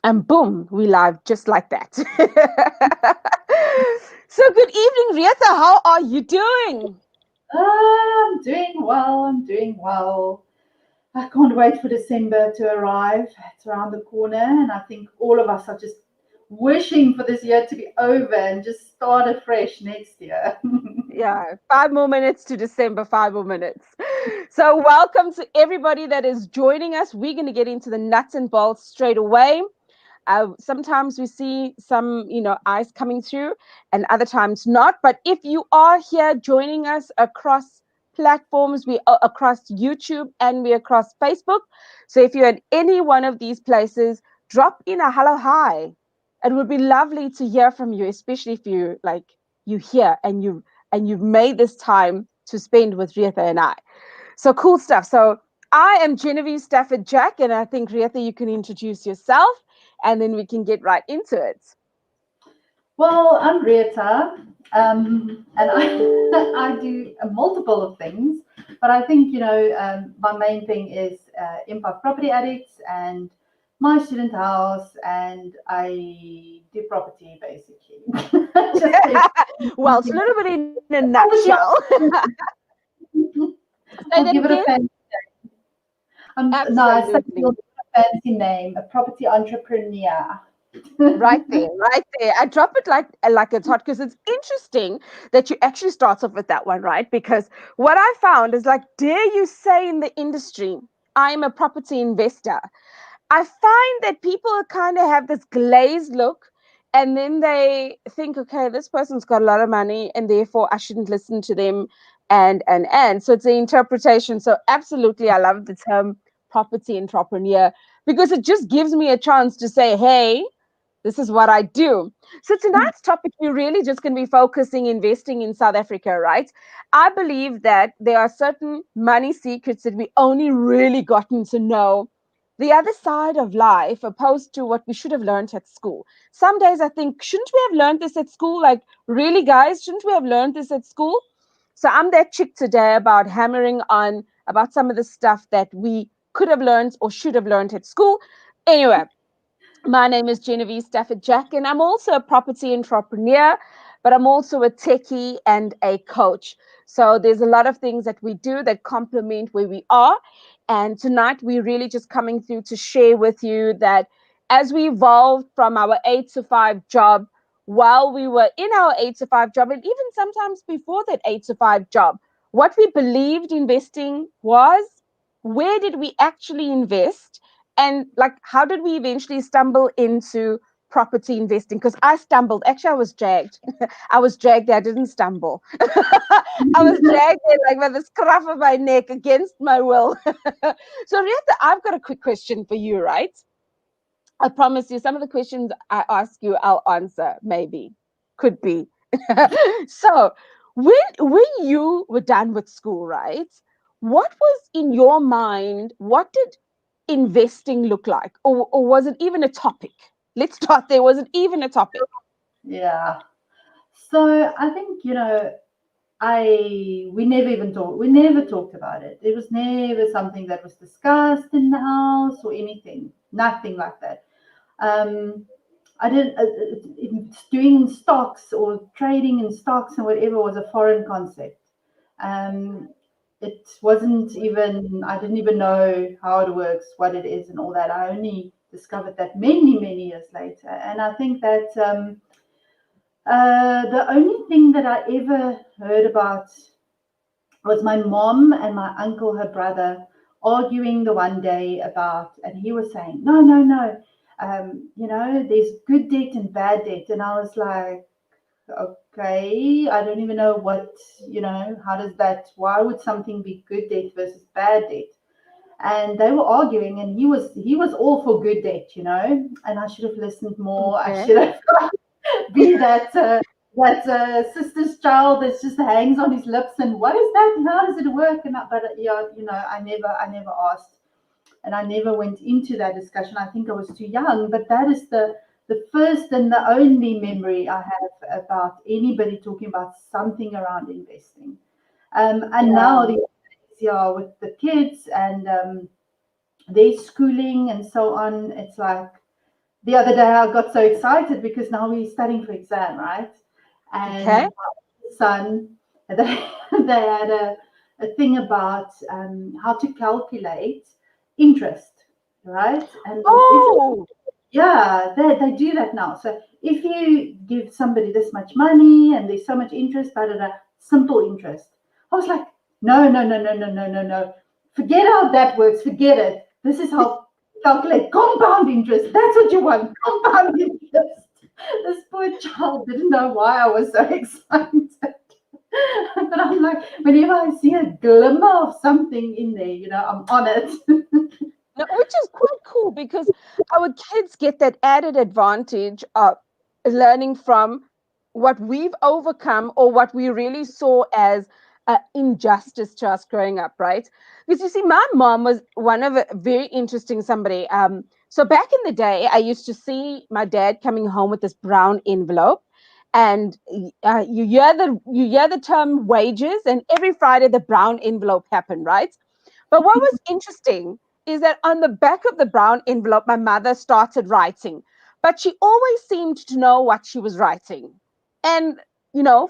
And boom, we live just like that. So good evening, Rieta. How are you doing? I'm doing well. I'm doing well. I can't wait for December to arrive. It's around the corner, and I think all of us are just wishing for this year to be over and just start afresh next year. Yeah, 5 more minutes to December, 5 more minutes. So, welcome to everybody that is joining us. We're going to get into the nuts and bolts straight away. Sometimes we see some, ice coming through, and other times not. But if you are here joining us across platforms, we are across YouTube and we across Facebook. So if you're at any one of these places, drop in a hello hi. It would be lovely to hear from you, especially if you here and you've made this time to spend with Rieta and I. So cool stuff. So I am Genevieve Stafford Jack, and I think Rieta, you can introduce yourself, and then we can get right into it. Well, I'm Rita, and I I do a multiple of things, but I think my main thing is Impact Property Addicts and my student house, and I do property basically. Just Well, it's a little bit in a property. nutshell. Say I'll that give it a again. fancy. No, I said Absolutely. you'll give it a fancy name, a property entrepreneur. Right there. I drop it like it's hot because it's interesting that you actually start off with that one, right? Because what I found is like, dare you say in the industry, I'm a property investor. I find that people kind of have this glazed look, and then they think, okay, this person's got a lot of money and therefore I shouldn't listen to them. And so it's the interpretation. So absolutely, I love the term property entrepreneur because it just gives me a chance to say, hey, this is what I do. So tonight's topic, we're really just going to be focusing investing in South Africa, right? I believe that there are certain money secrets that we only really gotten to know the other side of life opposed to what we should have learned at school. Some days I think, shouldn't we have learned this at school? Like, really, guys, shouldn't we have learned this at school? So I'm that chick today about hammering on about some of the stuff that we could have learned or should have learned at school. Anyway, my name is Genevieve Stafford Jack, and I'm also a property entrepreneur, but I'm also a techie and a coach. So there's a lot of things that we do that complement where we are. And tonight, we're really just coming through to share with you that as we evolved from our 8 to 5 job, while we were in our 8 to 5 job, and even sometimes before that 8 to 5 job, what we believed investing was, where did we actually invest? And like, how did we eventually stumble into property investing? Because I stumbled, actually I was dragged. I was dragged there, I didn't stumble. I was dragged there like by the scruff of my neck against my will. So Rieta, I've got a quick question for you, right? I promise you some of the questions I ask you I'll answer, maybe, could be. So when you were done with school, right, what was in your mind, what did investing look like? Or was it even a topic? Let's start there. Was it even a topic? Yeah. So I think I we never even talked. We never talked about it. It was never something that was discussed in the house or anything. Nothing like that. Um, I didn't. Doing stocks or trading in stocks and whatever was a foreign concept. Um, it wasn't even. I didn't even know how it works, what it is, and all that. I only discovered that many years later. And I think that. The only thing that I ever heard about was my mom and my uncle, her brother, arguing the one day about, and he was saying, no, no, no, there's good debt and bad debt. And I was like, okay, I don't even know how does that, why would something be good debt versus bad debt? And they were arguing, and he was all for good debt, and I should have listened more. I Okay. should have be that sister's child that just hangs on his lips and what is that and how does it work but yeah, I never asked, and I never went into that discussion. I think I was too young, but that is the first and the only memory I have about anybody talking about something around investing. And now Yeah. the yeah, with the kids and their schooling and so on, it's like the other day I got so excited because now we're studying for exam, right? And Okay. my son, they, they had a thing about how to calculate interest, right? And if Oh, yeah, they do that now. So if you give somebody this much money and there's so much interest, da da da, simple interest. I was like, no, no, no, no, no, no, no, no. Forget how that works. Forget it. This is how calculate compound interest. That's what you want. Compound interest. This poor child didn't know why I was so excited. But I'm like, whenever I see a glimmer of something in there, I'm on it. no, which is quite cool because our kids get that added advantage of learning from what we've overcome or what we really saw as injustice to us growing up, right? Because you see, my mom was one of a very interesting somebody. So back in the day, I used to see my dad coming home with this brown envelope, and you hear the term wages, and every Friday the brown envelope happened, right? But what was interesting is that on the back of the brown envelope, my mother started writing, but she always seemed to know what she was writing. And,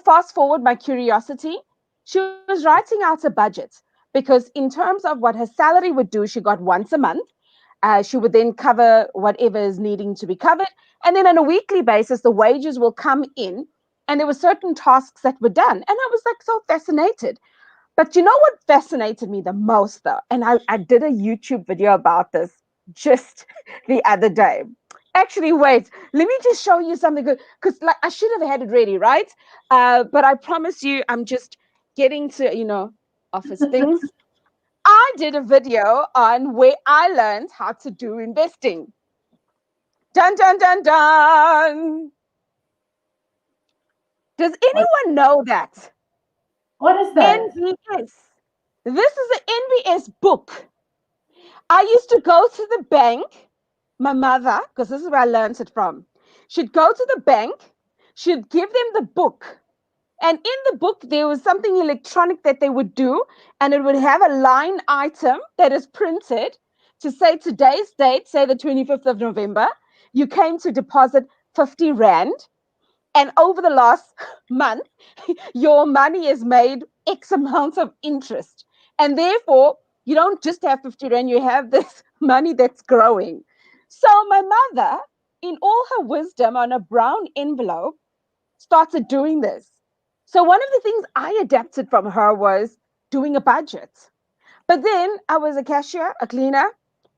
fast forward my curiosity, she was writing out a budget because, in terms of what her salary would do, she got once a month. She would then cover whatever is needing to be covered. And then on a weekly basis, the wages will come in, and there were certain tasks that were done. And I was like so fascinated. But you know what fascinated me the most, though? And I did a YouTube video about this just the other day. Actually, wait, let me just show you something good because, like, I should have had it ready, right? But I promise you, I'm just getting to, office things. I did a video on where I learned how to do investing. Dun, dun, dun, dun. Does what, anyone know that? what is that? NBS. This is an NBS book. I used to go to the bank, my mother, because this is where I learned it from. She'd go to the bank, she'd give them the book. And in the book, there was something electronic that they would do, and it would have a line item that is printed to say today's date, say the 25th of November, you came to deposit 50 Rand. And over the last month, your money is made X amount of interest. And therefore, you don't just have 50 Rand, you have this money that's growing. So my mother, in all her wisdom on a brown envelope, started doing this. So one of the things I adapted from her was doing a budget. But then I was a cashier, a cleaner,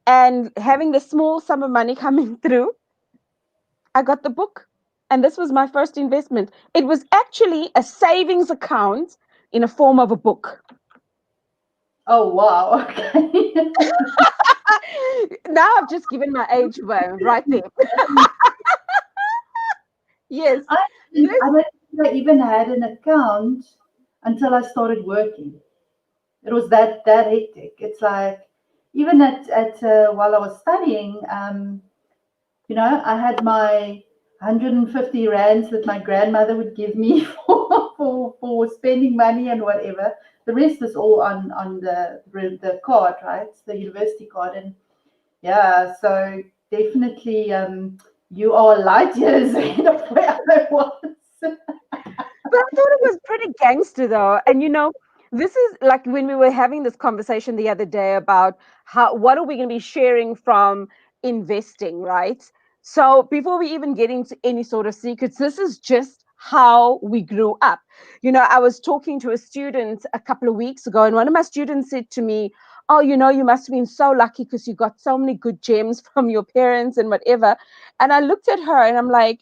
and having the small sum of money coming through, I got the book. And this was my first investment. It was actually a savings account in a form of a book. Oh, wow. Okay. Now I've just given my age away right there. Yes. I This, don't think I even had an account until I started working. It was that hectic. It's like even at while I was studying, I had my 150 rands that my grandmother would give me for spending money and whatever. The rest is all on the card, right? The university card, and yeah, so definitely you are light years ahead of where I was. but I thought it was pretty gangster though. And this is like when we were having this conversation the other day about what are we going to be sharing from investing, right? So before we even get into any sort of secrets, this is just how we grew up. I was talking to a student a couple of weeks ago, and one of my students said to me, "Oh, you must have been so lucky because you got so many good gems from your parents and whatever." And I looked at her and I'm like,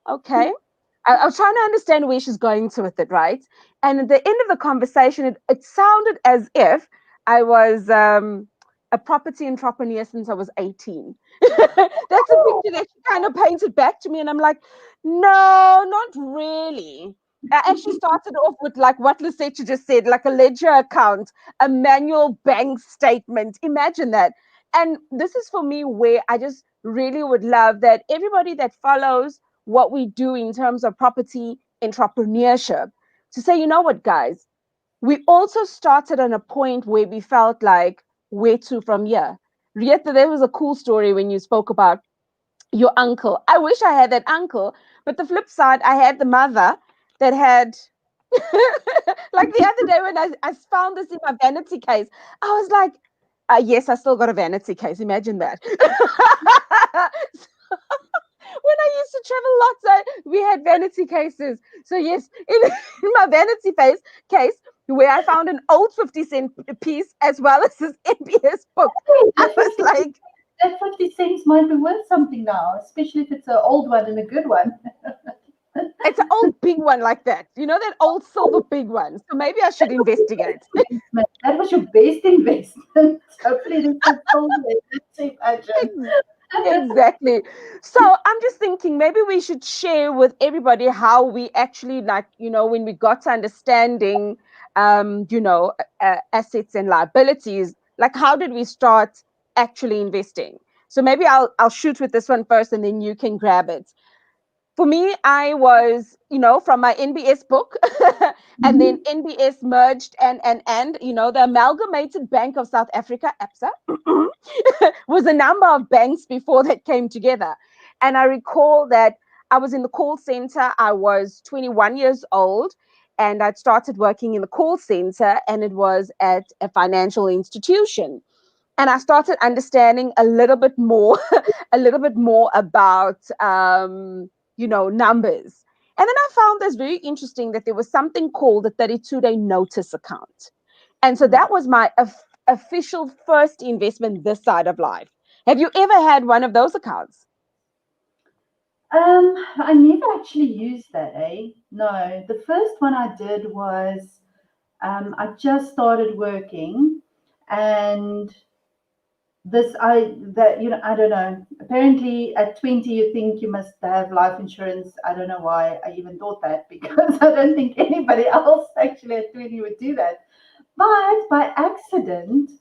okay. I was trying to understand where she's going to with it, right? And at the end of the conversation, it sounded as if I was a property entrepreneur since I was 18. That's a picture that she kind of painted back to me. And I'm like, no, not really. I actually started off with like what Lisette just said, like a ledger account, a manual bank statement. Imagine that. And this is for me where I just really would love that everybody that follows what we do in terms of property entrepreneurship to say, you know what, guys, we also started on a point where we felt like, where to from here? Rieta, there was a cool story when you spoke about Your uncle. I wish I had that uncle, but the flip side, I had the mother that had like the other day when I found this in my vanity case, I was like, yes, I still got a vanity case. Imagine that. When I used to travel lots, we had vanity cases. So yes, in my vanity case, where I found an old 50 cent piece as well as this NPS book, Hey, I was like, that 50 cents might be worth something now, especially if it's an old one and a good one. it's an old big one like that. You know, that old silver big one. So maybe I should That was your investigate. best investment. That was your best investment. Hopefully, this is still there. Let's imagine. Exactly. So I'm just thinking maybe we should share with everybody how we actually, like, when we got to understanding, assets and liabilities, like how did we start actually investing? So maybe I'll shoot with this one first and then you can grab it. For me, I was, from my NBS book, and then Mhm. NBS merged and the Amalgamated Bank of South Africa, ABSA, was a number of banks before that came together. And I recall that I was in the call center. I was 21 years old and I'd started working in the call center, and it was at a financial institution. And I started understanding a little bit more, a little bit more about, numbers. And then I found this very interesting that there was something called the 32-day notice account. And so that was my official first investment this side of life. Have you ever had one of those accounts? I never actually used that, eh? No, the first one I did was I just started working, and this I that I don't know. Apparently, at 20, you think you must have life insurance. I don't know why I even thought that because I don't think anybody else actually at 20 would do that. But by accident,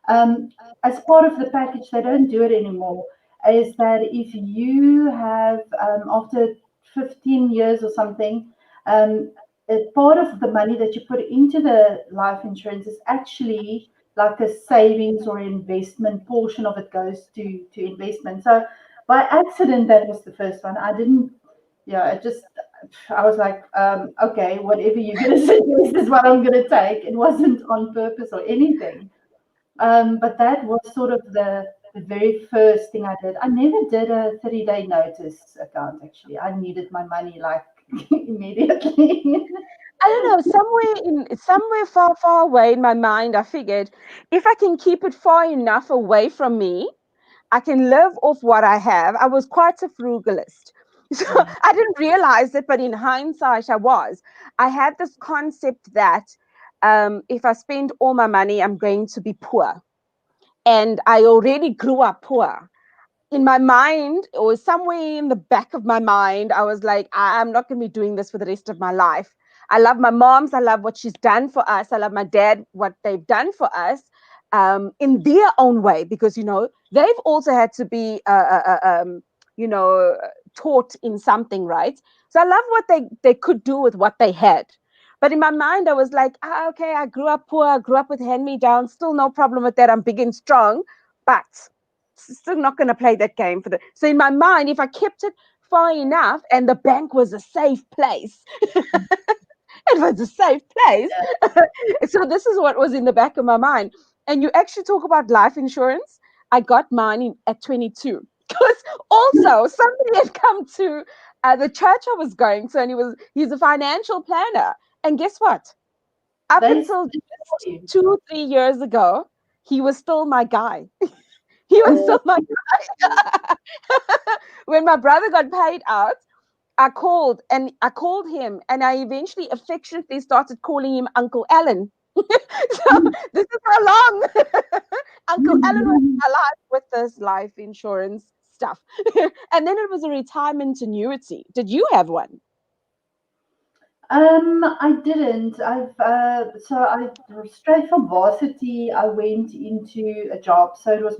um, as part of the package, they don't do it anymore. Is that if you have after 15 years or something, um, a part of the money that you put into the life insurance is actually like a savings or investment portion of it goes to investment. So by accident, that was the first one. I didn't, yeah, it just I was like, okay, whatever you're going to suggest is what I'm going to take. It wasn't on purpose or anything. But that was sort of the very first thing I did. I never did a 30-day notice account, actually. I needed my money like immediately. I don't know, somewhere far, far away in my mind, I figured if I can keep it far enough away from me, I can live off what I have. I was quite a frugalist. So Mm, I didn't realize it, but in hindsight, I was. I had this concept that if I spend all my money, I'm going to be poor. And I already grew up poor. In my mind, or somewhere in the back of my mind, I was like, I'm not going to be doing this for the rest of my life. I love my mom's. I love what she's done for us. I love my dad, what they've done for us in their own way, because, they've also had to be, you know, taught in something, right? So I love what they could do with what they had. But in my mind, I was like, okay, I grew up poor. I grew up with hand-me-downs. Still no problem with that. I'm big and strong. But still not going to play that game for the. So in my mind, if I kept it far enough and the bank was a safe place, it was a safe place. So this is what was in the back of my mind. And you actually talk about life insurance. I got mine at 22 because also somebody had come to the church I was going to, and he's a financial planner. And guess what? Up they until still for just you. 2, 3 years ago, he was still my guy. He was Oh, still my when my brother got paid out, I called him and I eventually affectionately started calling him Uncle Alan. So this is how long Uncle Alan was in my life with this life insurance stuff. And then it was a retirement annuity. Did you have one? I didn't. I straight from varsity, I went into a job. So it was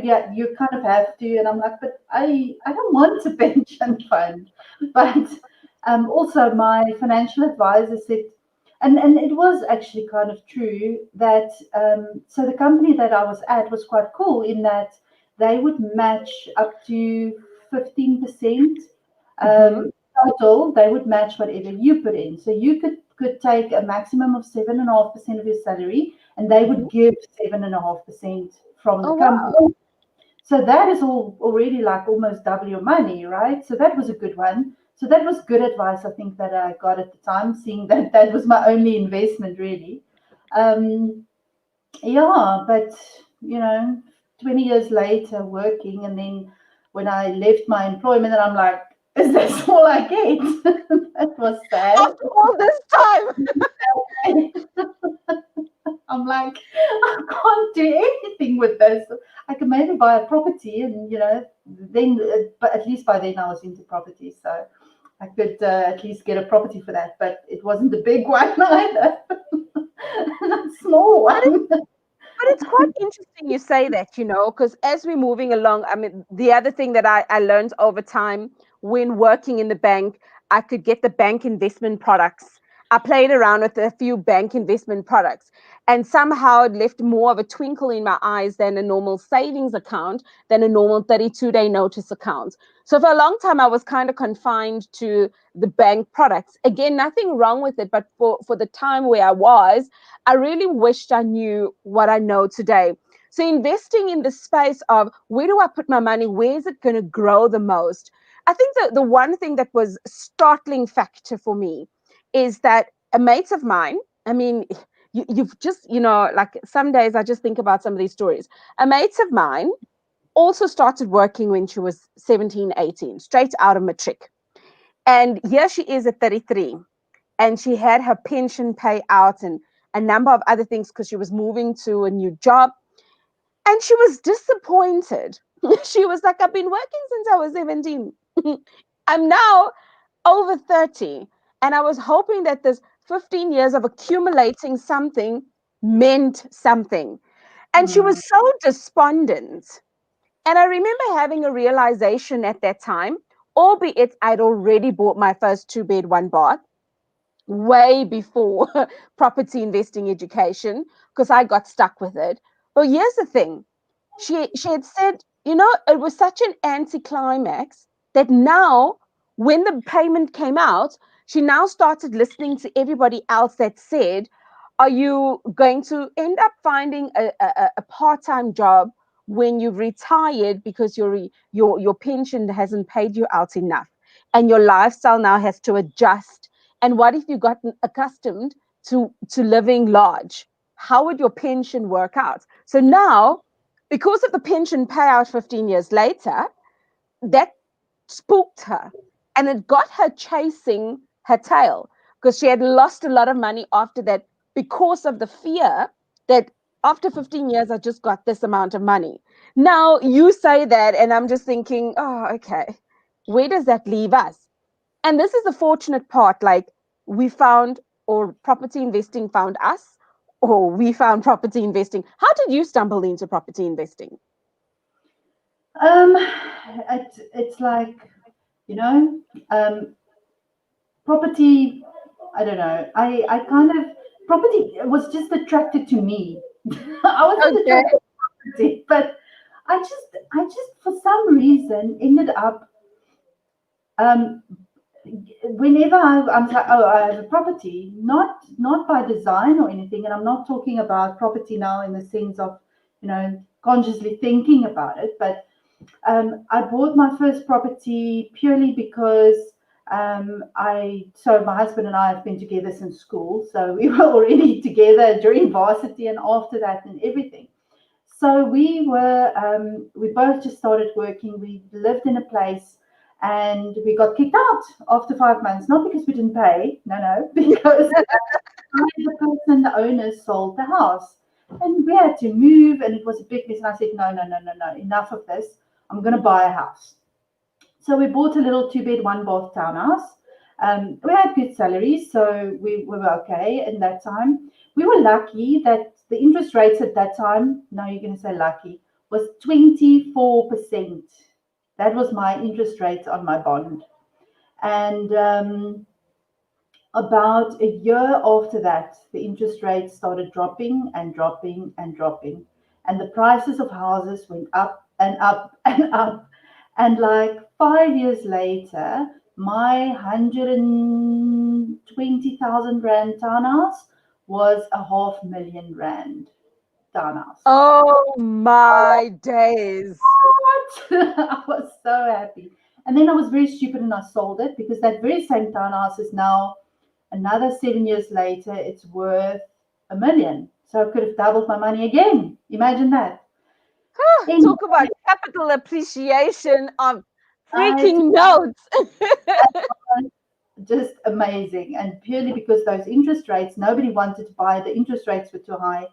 yeah, you kind of have to. And I'm like, but I don't want a pension fund. But also my financial advisor said, and it was actually kind of true that so the company that I was at was quite cool in that they would match up to 15%. Mm-hmm. Total, they would match whatever you put in. So you could take a maximum of 7.5% of your salary, and they Mm-hmm. would give 7.5% from the Oh wow. company. So that is all already like almost double your money, right? So that was a good one. So that was good advice, I think, that I got at the time, seeing that that was my only investment, really. Um, yeah, but 20 years later working, and then when I left my employment, and I'm like, is this all I get? That was sad. After all this time. I'm like, I can't do anything with this. I can maybe buy a property, and then, but at least by then I was into property, so I could at least get a property for that. But it wasn't the big one either, a small But one. it's quite interesting you say that, because as we're moving along, I mean, the other thing that I learned over time when working in the bank, I could get the bank investment products. I played around with a few bank investment products, and somehow it left more of a twinkle in my eyes than a normal savings account, than a normal 32-day notice account. So for a long time, I was kind of confined to the bank products. Again, nothing wrong with it, but for the time where I was, I really wished I knew what I know today. So investing in the space of where do I put my money? Where is it going to grow the most? I think the one thing that was startling factor for me is that a mate of mine, I mean, you've just, like some days I just think about some of these stories. A mate of mine also started working when she was 17, 18, straight out of matric. And here she is at 33, and she had her pension payout and a number of other things because she was moving to a new job, and she was disappointed. She was like, I've been working since I was 17. I'm now over 30, and I was hoping that this 15 years of accumulating something meant something. And she Mm, was so despondent. And I remember having a realization at that time, albeit I'd already bought my first two bed, one bath way before property investing education, because I got stuck with it. But here's the thing. She had said, it was such an anticlimax that now when the payment came out, she now started listening to everybody else that said, are you going to end up finding a part-time job when you've retired because your pension hasn't paid you out enough, and your lifestyle now has to adjust? And what if you gotten accustomed to living large? How would your pension work out? So now, because of the pension payout 15 years later, that spooked her, and it got her chasing her tail, because she had lost a lot of money after that, because of the fear that after 15 years I just got this amount of money. Now you say that, and I'm just thinking, oh, okay, where does that leave us? And this is the fortunate part, like, we found, or property investing found us, or we found property investing. How did you stumble into property investing? um, it's like, you know, um, property. I don't know. I kind of property was just attracted to me. I wasn't Okay. attracted to property, but I just for some reason ended up um, whenever I'm like, oh, I have a property, not by design or anything, and I'm not talking about property now in the sense of, consciously thinking about it, but I bought my first property purely because so my husband and I have been together since school, so we were already together during varsity and after that and everything. So we both just started working. We lived in a place, and we got kicked out after 5 months, not because we didn't pay, no, because the person, the owners, sold the house. And we had to move, and it was a big mess. And I said, no, no, no, no, no, enough of this. I'm going to buy a house. So we bought a little two-bed, one-bath townhouse. We had good salaries, so we were okay in that time. We were lucky that the interest rates at that time, now you're going to say lucky, was 24%. That was my interest rate on my bond. And about a year after that, the interest rates started dropping and dropping and dropping. And the prices of houses went up and up and up. And like 5 years later, my 120,000 rand townhouse was a R500,000 townhouse. Oh my days. What? I was so happy. And then I was very stupid and I sold it because that very same townhouse is now another 7 years later, it's worth 1 million. So I could have doubled my money again. Imagine that. Anyway, Talk about capital appreciation of I freaking notes. just amazing. And purely because those interest rates, nobody wanted to buy, the interest rates were too high.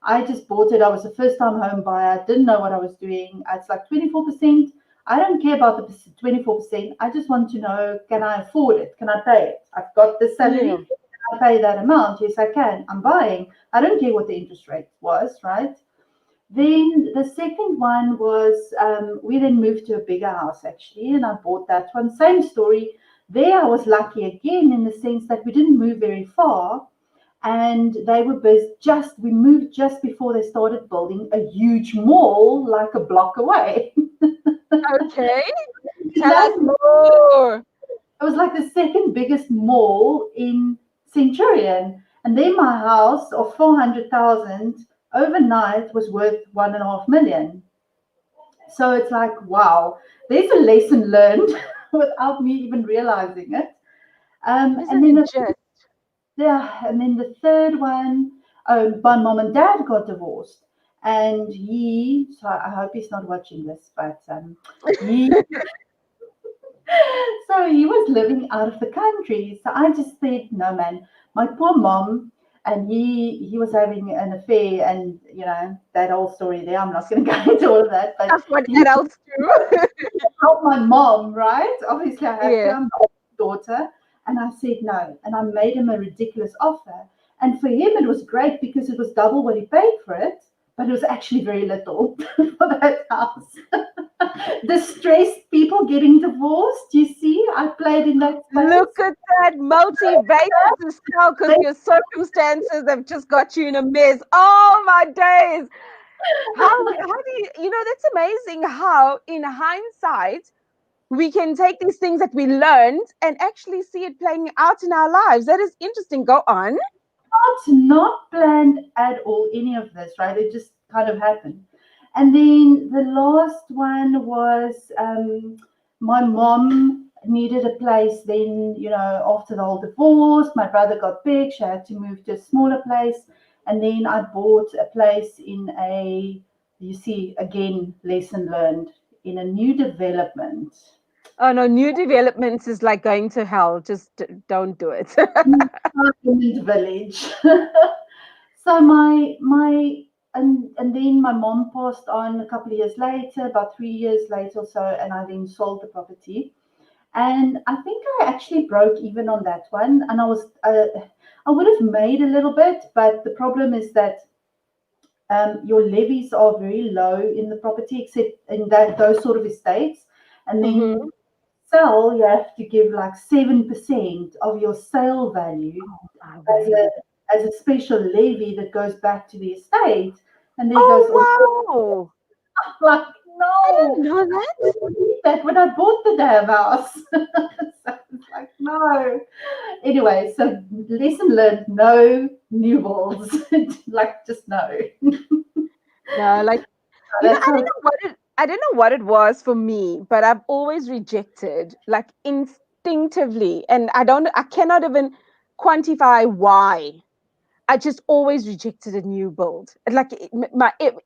I just bought it. I was a first time home buyer, didn't know what I was doing. It's like 24%. I don't care about the 24%. I just want to know, can I afford it? Can I pay it? I've got the Yeah. salary. Can I pay that amount? Yes, I can. I'm buying. I don't care what the interest rate was, right? Then the second one was we then moved to a bigger house actually, and I bought that one. Same story. There I was lucky again in the sense that we didn't move very far, and they were just we moved just before they started building a huge mall like a block away. Okay. In Tell us that, more. it was like the second biggest mall in Centurion, and then my house of 400,000 overnight was worth 1.5 million. So it's like, wow, there's a lesson learned without me even realizing it. And Isn't then it the, just? yeah, and then the third one, my mom and dad got divorced, and he. So I hope he's not watching this, but he. So he was living out of the country. So I just said, no, man, my poor mom. And he was having an affair, and that whole story there. I'm not going to go into all of that, but That's what he adults do. help my mom, right? Obviously, I have to. Yeah. I'm not his daughter. And I said no. And I made him a ridiculous offer. And for him, it was great because it was double what he paid for it, but it was actually very little for that house. Distressed people getting divorced. You see, I played in that Look space. at that motivated to sell because your circumstances have just got you in a mess. Oh my days. How do that's amazing how in hindsight we can take these things that we learned and actually see it playing out in our lives. That is interesting. Go on. Not planned at all, any of this, right? It just kind of happened. And then the last one was my mom needed a place then, after the whole divorce. My brother got big, she had to move to a smaller place. And then I bought a place you see, again, lesson learned, in a new development. Oh no, new developments is like going to hell. Just don't do it. Diamond Village. So and then my mom passed on a couple of years later, about 3 years later or so, and I then sold the property. And I think I actually broke even on that one, and I would have made a little bit, but the problem is that your levies are very low in the property, except in those sort of estates, and Mm-hmm. then sell, you have to give like 7% of your sale value My as a word. as a special levy that goes back to the estate, and there goes all Oh wow. like I no, didn't know I that. didn't need that when I bought the damn house. So it's like no. Anyway, so lesson learned: no new balls. Like just no. No, like That's I don't how. know I don't know what it was for me, but I've always rejected like instinctively, and I cannot even quantify why. I just always rejected a new build. Like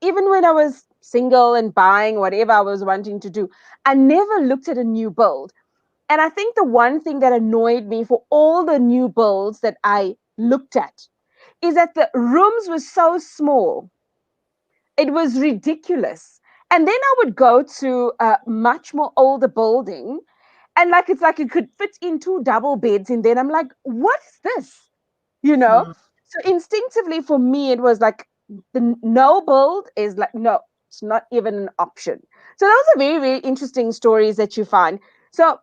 even when I was single and buying whatever I was wanting to do, I never looked at a new build. And I think the one thing that annoyed me for all the new builds that I looked at is that the rooms were so small. It was ridiculous. And then I would go to a much more older building, and like it's like it could fit in two double beds in there. And I'm like, what is this? You know? Hmm. So instinctively for me, it was like the no build is like, no, it's not even an option. So those are very, very interesting stories that you find. So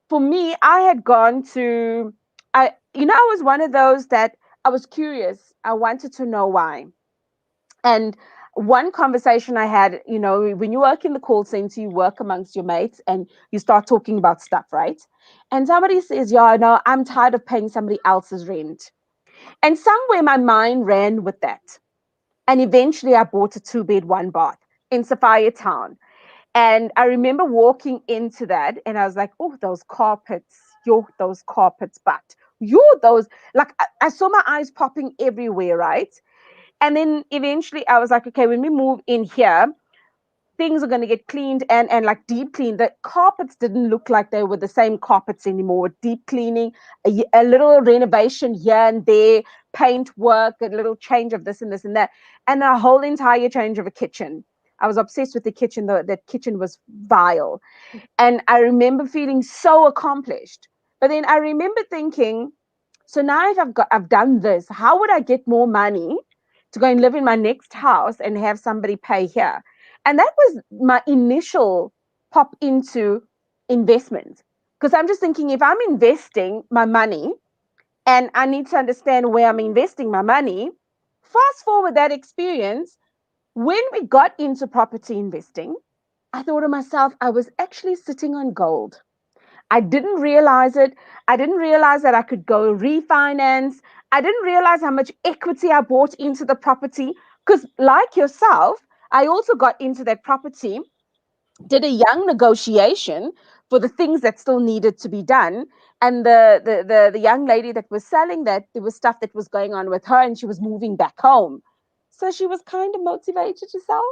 for me, I had gone to, I was one of those that I was curious. I wanted to know why. And one conversation I had, when you work in the call center, you work amongst your mates and you start talking about stuff, right? And somebody says, yeah, no, I'm tired of paying somebody else's rent. And somewhere my mind ran with that. And eventually I bought a 2-bed, 1 bath in Sophia Town. And I remember walking into that and I was like, oh, those carpets, those carpets, but those, like, I saw my eyes popping everywhere, right? And then eventually I was like, okay, when we move in here, things are going to get cleaned and like deep cleaned. The carpets didn't look like they were the same carpets anymore. Deep cleaning, a little renovation here and there, paint work, a little change of this and this and that, and a whole entire change of a kitchen. I was obsessed with the kitchen. That kitchen was vile. And I remember feeling so accomplished. But then I remember thinking, so now if I've done this, how would I get more money to go and live in my next house and have somebody pay here? And that was my initial pop into investment. Because I'm just thinking, if I'm investing my money and I need to understand where I'm investing my money, fast forward that experience, when we got into property investing, I thought to myself, I was actually sitting on gold. I didn't realize it. I didn't realize that I could go refinance. I didn't realize how much equity I bought into the property. Because, like yourself, I also got into that property, did a young negotiation for the things that still needed to be done. And the young lady that was selling that, there was stuff that was going on with her and she was moving back home. So she was kind of motivated to sell.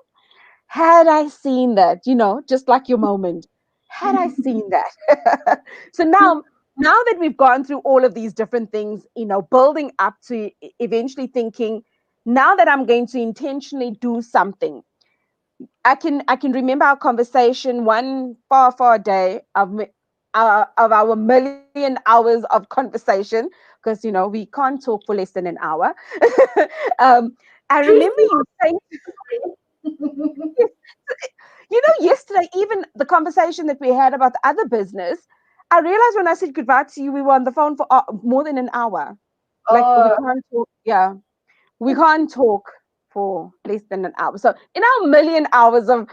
Had I seen that, just like your moment, had I seen that. So now that we've gone through all of these different things, building up to eventually thinking, now that I'm going to intentionally do something, I can remember our conversation one far day of our million hours of conversation, because we can't talk for less than an hour. um, I Truth remember you saying, yesterday, even the conversation that we had about the other business, I realized when I said goodbye to you, we were on the phone for more than an hour. Like, we oh, can't talk. Yeah, we can't talk for less than an hour. So in our million hours of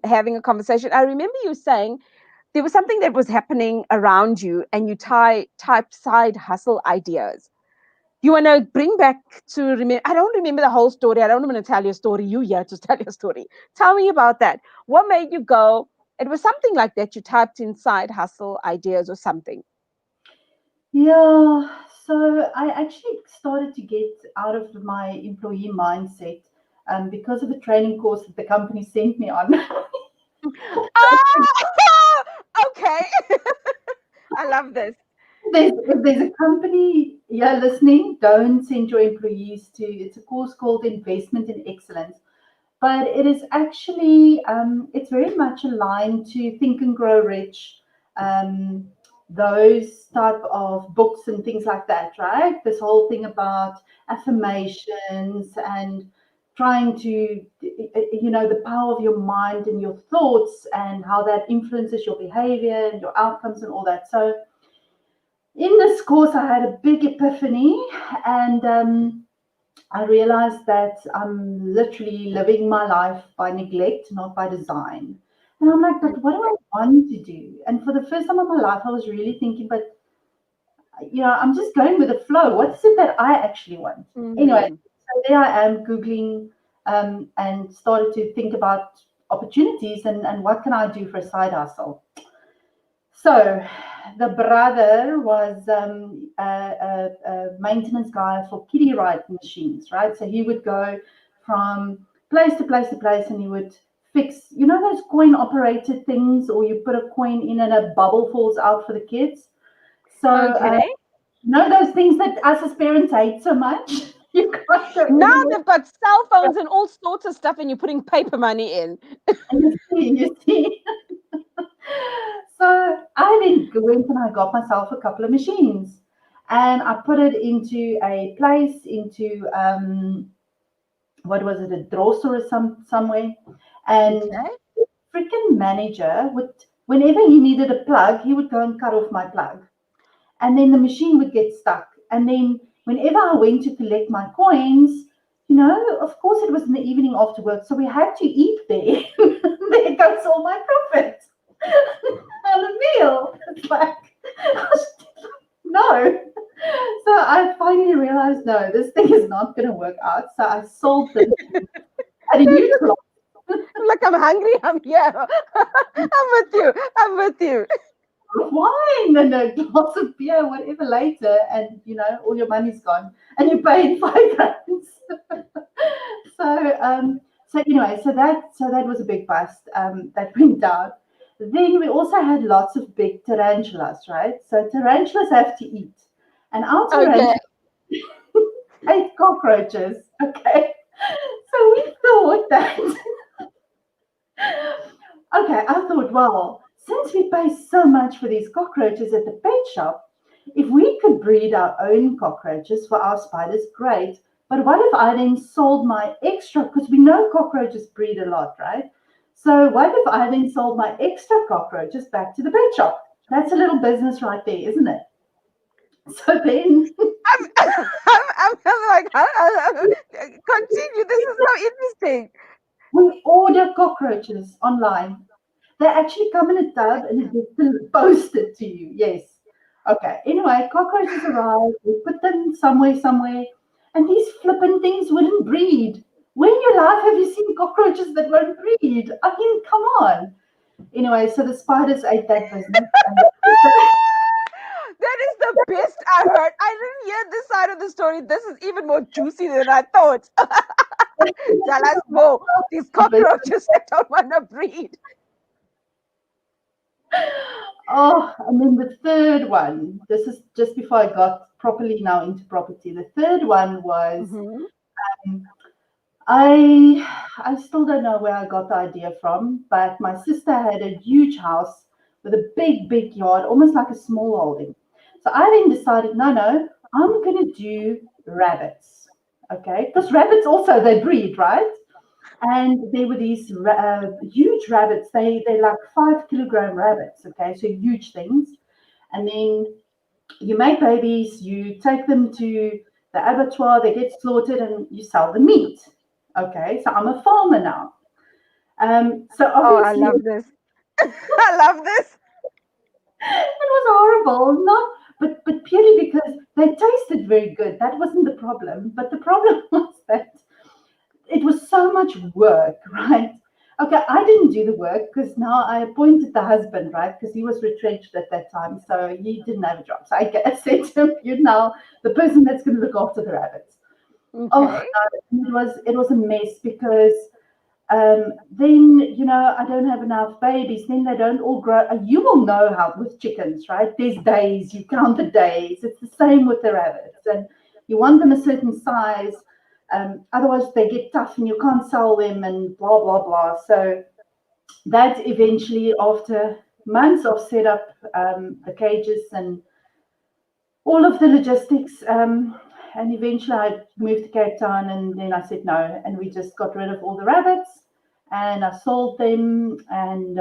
having a conversation, I remember you saying there was something that was happening around you, and you typed side hustle ideas. You want to bring back to remember? I don't remember the whole story. I don't want to tell your story. You here to tell your story. Tell me about that. What made you go? It was something like that. You typed in side hustle ideas or something. yeah. So I actually started to get out of my employee mindset because of the training course that the company sent me on. Ah, okay. I love this. If there's a company you're listening, don't send your employees to. It's a course called Investment in Excellence, but it is actually it's very much aligned to Think and Grow Rich, um, those type of books and things like that, right? This whole thing about affirmations and trying to, the power of your mind and your thoughts and how that influences your behavior and your outcomes and all that. So in this course, I had a big epiphany, and I realized that I'm literally living my life by neglect, not by design. And I'm like, but what do I want to do? And for the first time in my life, I was really thinking, but I'm just going with the flow. What is it that I actually want? Anyway, Mm. so there I am Googling and started to think about opportunities and what can I do for a side hustle. So the brother was a maintenance guy for kiddie ride machines, right? So he would go from place to place to place and he would fix, those coin operated things, or you put a coin in and a bubble falls out for the kids. So, Okay. those things that us as parents hate so much. You can't go Now anywhere. they've got cell phones and all sorts of stuff, and you're putting paper money in. And you see. So I then went and I got myself a couple of machines and I put it into a place, into what was it, a drosser or somewhere. And Okay. the freaking manager would, whenever he needed a plug, he would go and cut off my plug. And then the machine would get stuck. And then whenever I went to collect my coins, of course it was in the evening after work, so we had to eat there. There goes all my profit on a meal. It's like, no. So I finally realized, no, this thing is not going to work out. So I sold them at a huge loss. Like, I'm hungry, I'm here. I'm with you. I'm with you. Wine and a glass of beer, whatever later, and all your money's gone, and you paid 5 rands. So anyway, so that was a big bust. That went down. Then we also had lots of big tarantulas, right? So tarantulas have to eat, and our Okay. tarantula ate cockroaches. Okay, so we thought that. Okay, I thought, well, since we pay so much for these cockroaches at the pet shop, if we could breed our own cockroaches for our spiders, great. But what if I then sold my extra? Because we know cockroaches breed a lot, right? So what if I then sold my extra cockroaches back to the pet shop? That's a little business right there, isn't it? So then I'm like, continue. This is so interesting. we order cockroaches online. They actually come in a tub and it gets posted to you. Yes. Okay. Anyway, cockroaches arrive. We put them somewhere, and these flippin' things wouldn't breed. When in your life have you seen cockroaches that won't breed? I mean, come on. Anyway, so the spiders ate that business. And That is the best I've heard. I didn't hear this side of the story. This is even more juicy than I thought. Tell us more. These cockroaches that don't want to breed. oh, and then the third one. This is just before I got properly now into property. The third one was Mm-hmm. I still don't know where I got the idea from, but my sister had a huge house with a big yard, almost like a small holding. So I then decided, no, I'm gonna do rabbits. Okay, because rabbits also they breed, right? And there were these huge rabbits. They like 5 kilogram rabbits. Okay, so huge things. And then you make babies, you take them to the abattoir, they get slaughtered, and you sell the meat. Okay, so I'm a farmer now. So Oh, I obviously love this. I love this. it was horrible, not but purely because they tasted very good. That wasn't the problem. But the problem was that it was so much work, right? Okay, I didn't do the work because now I appointed the husband, right? Because he was retrenched at that time, so he didn't have a job. So I said to him, "You're now the person that's going to look after the rabbits." Oh, Okay. no, it was a mess because then I don't have enough babies. Then they don't all grow. You will know how with chickens, right? There's days you count the days. It's the same with the rabbits, and you want them a certain size. Otherwise, they get tough and you can't sell them, and blah blah blah. So that eventually, after months of setup, the cages and all of the logistics. And eventually I moved to Cape Town and then I said no. And we just got rid of all the rabbits and I sold them. And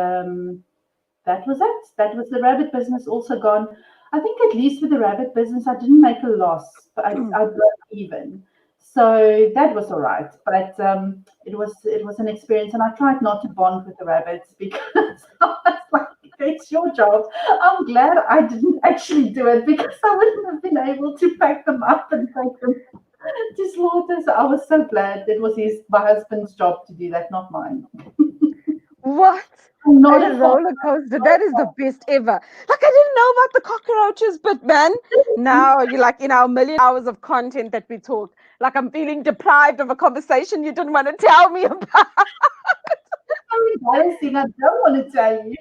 that was it. That was the rabbit business also gone. I think at least with the rabbit business, I didn't make a loss, but I broke even. So that was all right. But it was an experience, and I tried not to bond with the rabbits because I was like, it's your job. I'm glad I didn't actually do it because I wouldn't have been able to pack them up and take them to slaughter. So I was so glad it was my husband's job to do that, not mine. What I'm not a a farmer. roller coaster. That is the best ever. Like, I didn't know about the cockroaches, but man, now you're like in our million hours of content that we talked. Like, I'm feeling deprived of a conversation you didn't want to tell me about. Embarrassing. I don't want to tell you.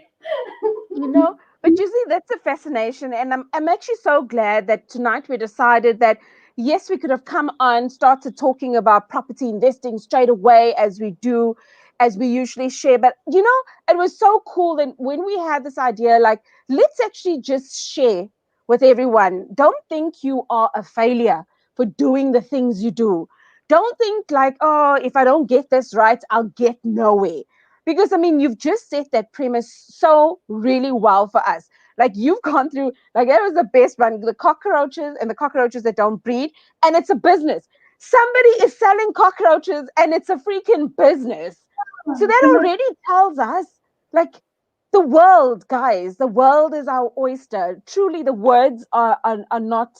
you know but you see, that's a fascination, and I'm actually so glad that tonight we decided that yes, we could have come on, started talking about property investing straight away, as we do, as we usually share. But it was so cool. And when we had this idea, like, let's actually just share with everyone. Don't think you are a failure for doing the things you do. Don't think like, oh, if I don't get this right, I'll get nowhere. Because, I mean, you've just set that premise so really well for us. Like, you've gone through, like, that was the best one, the cockroaches and the cockroaches that don't breed, and it's a business. somebody is selling cockroaches and it's a freaking business. So that And like, already tells us, like, the world, guys, the world is our oyster. Truly, the words are not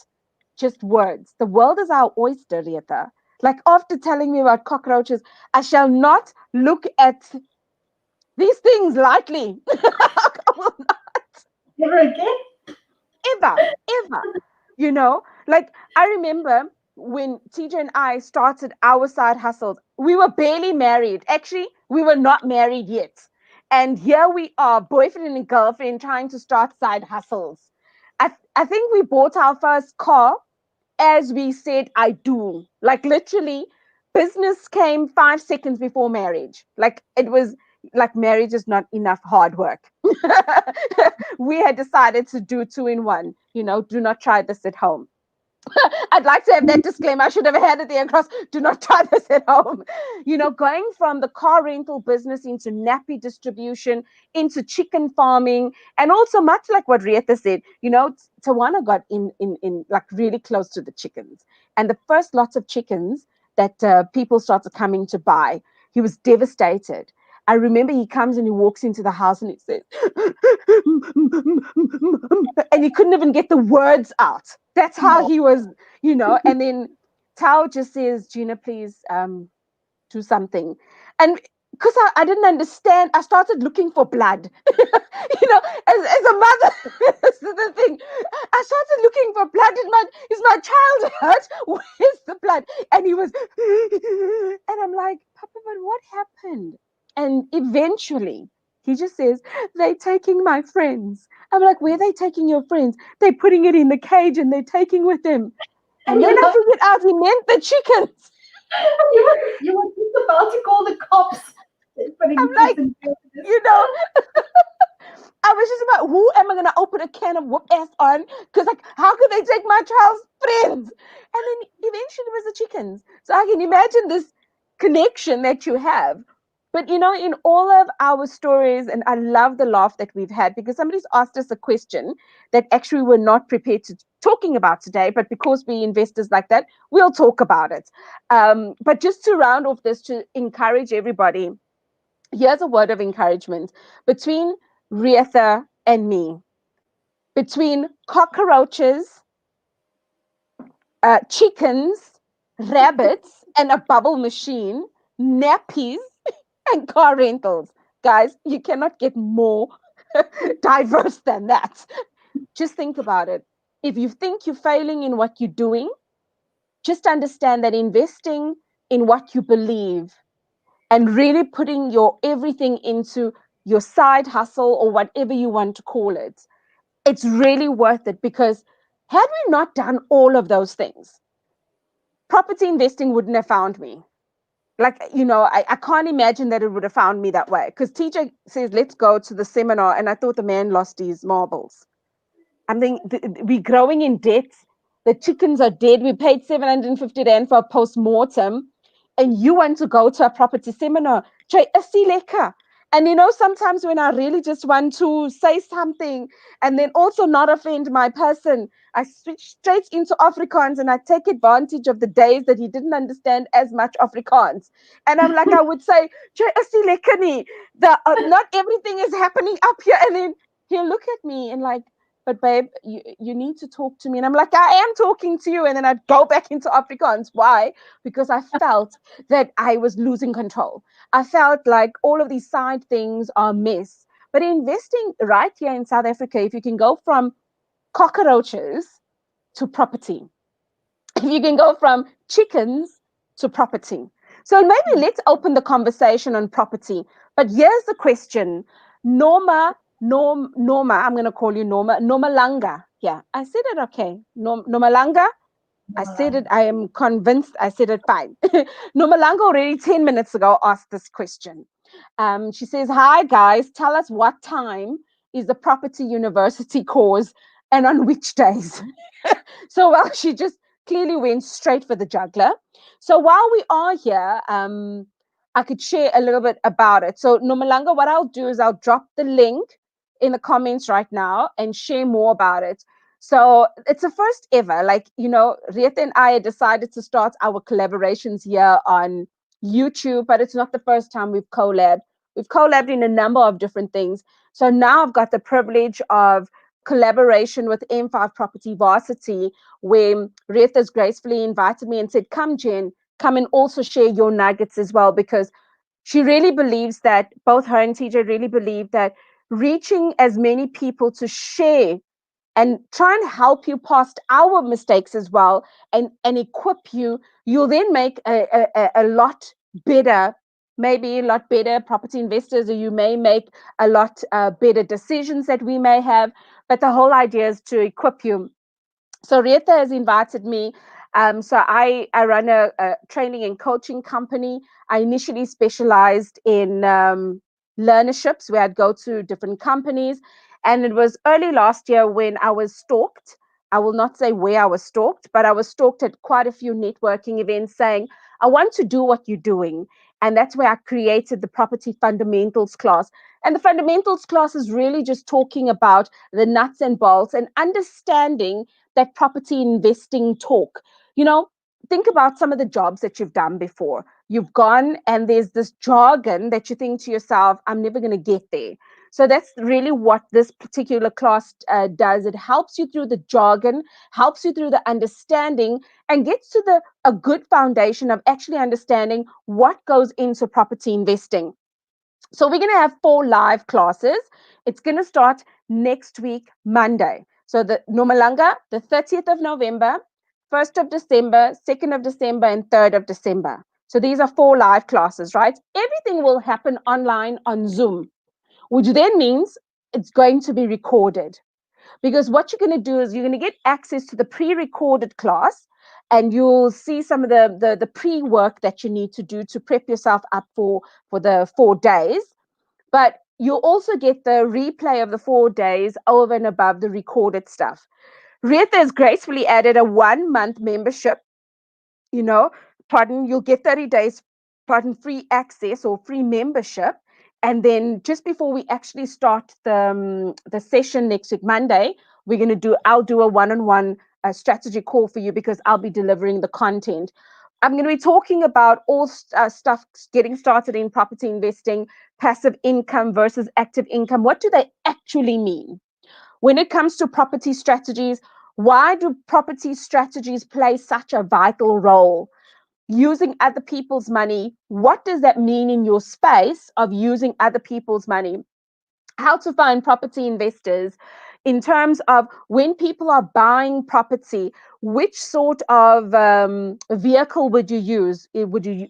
just words. The world is our oyster, Rieta. Like, after telling me about cockroaches, I shall not look at these things lightly. I will not, never again. ever, ever. Like, I remember when TJ and I started our side hustles, we were barely married. Actually, we were not married yet. And here we are, boyfriend and girlfriend, trying to start side hustles. I think we bought our first car as we said, I do. Like, literally, business came 5 seconds before marriage. Like, it was like marriage is not enough hard work. We had decided to do two in one. Do not try this at home. I'd like to have that disclaimer. I should have had it there across. Do not try this at home. Going from the car rental business into nappy distribution, into chicken farming, and also much like what Rieta said, Tawana got in like really close to the chickens. And the first lots of chickens that people started coming to buy, he was devastated. I remember he comes and he walks into the house and he says, and he couldn't even get the words out. That's how No. he was, And then Tao just says, Gina, please do something. And because I didn't understand, I started looking for blood. As a mother, this is the thing. I started looking for blood. Is my child hurt? Where's the blood? And he was, and I'm like, Papa, but what happened? And eventually, he just says, they're taking my friends. I'm like, where are they taking your friends? They're putting it in the cage and they're taking with them. And And then I figured out he meant the chickens. you were just about to call the cops. I'm Putting like, this in business. you know, I was just about, who am I going to open a can of whoop ass on? Because, like, how could they take my child's friends? And then eventually it was the chickens. So I can imagine this connection that you have. But, in all of our stories, and I love the laugh that we've had because somebody's asked us a question that actually we're not prepared to talking about today, but because we investors like that, we'll talk about it. But just to round off this, to encourage everybody, here's a word of encouragement between Rietha and me, between cockroaches, chickens, rabbits, and a bubble machine, nappies, and car rentals. Guys, you cannot get more diverse than that. Just think about it. If you think you're failing in what you're doing, just understand that investing in what you believe and really putting your everything into your side hustle or whatever you want to call it, it's really worth it. Because had we not done all of those things, property investing wouldn't have found me. Like, I can't imagine that it would have found me that way. Because TJ says, let's go to the seminar. And I thought the man lost his marbles. I mean, we're growing in debt. The chickens are dead. We paid 750 Rand for a post mortem. And you want to go to a property seminar. Asileka. And sometimes when I really just want to say something and then also not offend my person, I switch straight into Afrikaans and I take advantage of the days that he didn't understand as much Afrikaans. And I'm like, I would say, Asileka ni, not everything is happening up here. And then he'll look at me and like, but babe, you need to talk to me. And I'm like, I am talking to you. And then I'd go back into Afrikaans. Why? Because I felt that I was losing control. I felt like all of these side things are a mess. But investing right here in South Africa, if you can go from cockroaches to property, if you can go from chickens to property. So maybe let's open the conversation on property. But here's the question. Norma, I'm going to call you Norma. Norma Langa. Yeah, I said it okay. Norma Langa. I said it. I am convinced I said it fine. Norma Langa already 10 minutes ago asked this question. She says, hi, guys. Tell us what time is the property university course and on which days? So, well, she just clearly went straight for the juggler. So while we are here, I could share a little bit about it. So, Nomalanga, what I'll do is I'll drop the link in the comments right now and share more about it. So it's a first ever. Like, Rieta and I decided to start our collaborations here on YouTube, but it's not the first time we've collabed. We've collabed in a number of different things. So now I've got the privilege of collaboration with M5 Property Varsity, where Rieta's gracefully invited me and said, come, Jen, come and also share your nuggets as well, because she really believes that, both her and TJ really believe that reaching as many people to share and try and help you past our mistakes as well, and equip you, you'll then make a lot better, maybe a lot better property investors, or you may make a lot better decisions that we may have. But the whole idea is to equip you. So Rieta has invited me. So I run a training and coaching company. I initially specialized in learnerships, where I'd go to different companies. And it was early last year when I was stalked. I will not say where I was stalked, but I was stalked at quite a few networking events saying, I want to do what you're doing. And that's where I created the property fundamentals class. And the fundamentals class is really just talking about the nuts and bolts and understanding that property investing talk. You know, think about some of the jobs that you've done before. You've gone and there's this jargon that you think to yourself, I'm never going to get there. So that's really what this particular class does. It helps you through the jargon, helps you through the understanding, and gets to a good foundation of actually understanding what goes into property investing. So we're going to have 4 live classes. It's going to start next week, Monday. So the Nomalanga, the 30th of November, 1st of December, 2nd of December, and 3rd of December. So these are 4 live classes, right? Everything will happen online on Zoom, which then means it's going to be recorded. Because what you're going to do is you're going to get access to the pre-recorded class, and you'll see some of the pre-work that you need to do to prep yourself up for the 4 days. But you also get the replay of the 4 days over and above the recorded stuff. Rieta has gracefully added a 1-month membership. you know, You'll get 30 days, free access or free membership. And then just before we actually start the session next week, Monday, I'll do a one-on-one strategy call for you, because I'll be delivering the content. I'm going to be talking about all stuff getting started in property investing, passive income versus active income. What do they actually mean? When it comes to property strategies, why do property strategies play such a vital role? Using other people's money, what does that mean in your space of using other people's money? How to find property investors in terms of when people are buying property, which sort of vehicle would you use? Would you,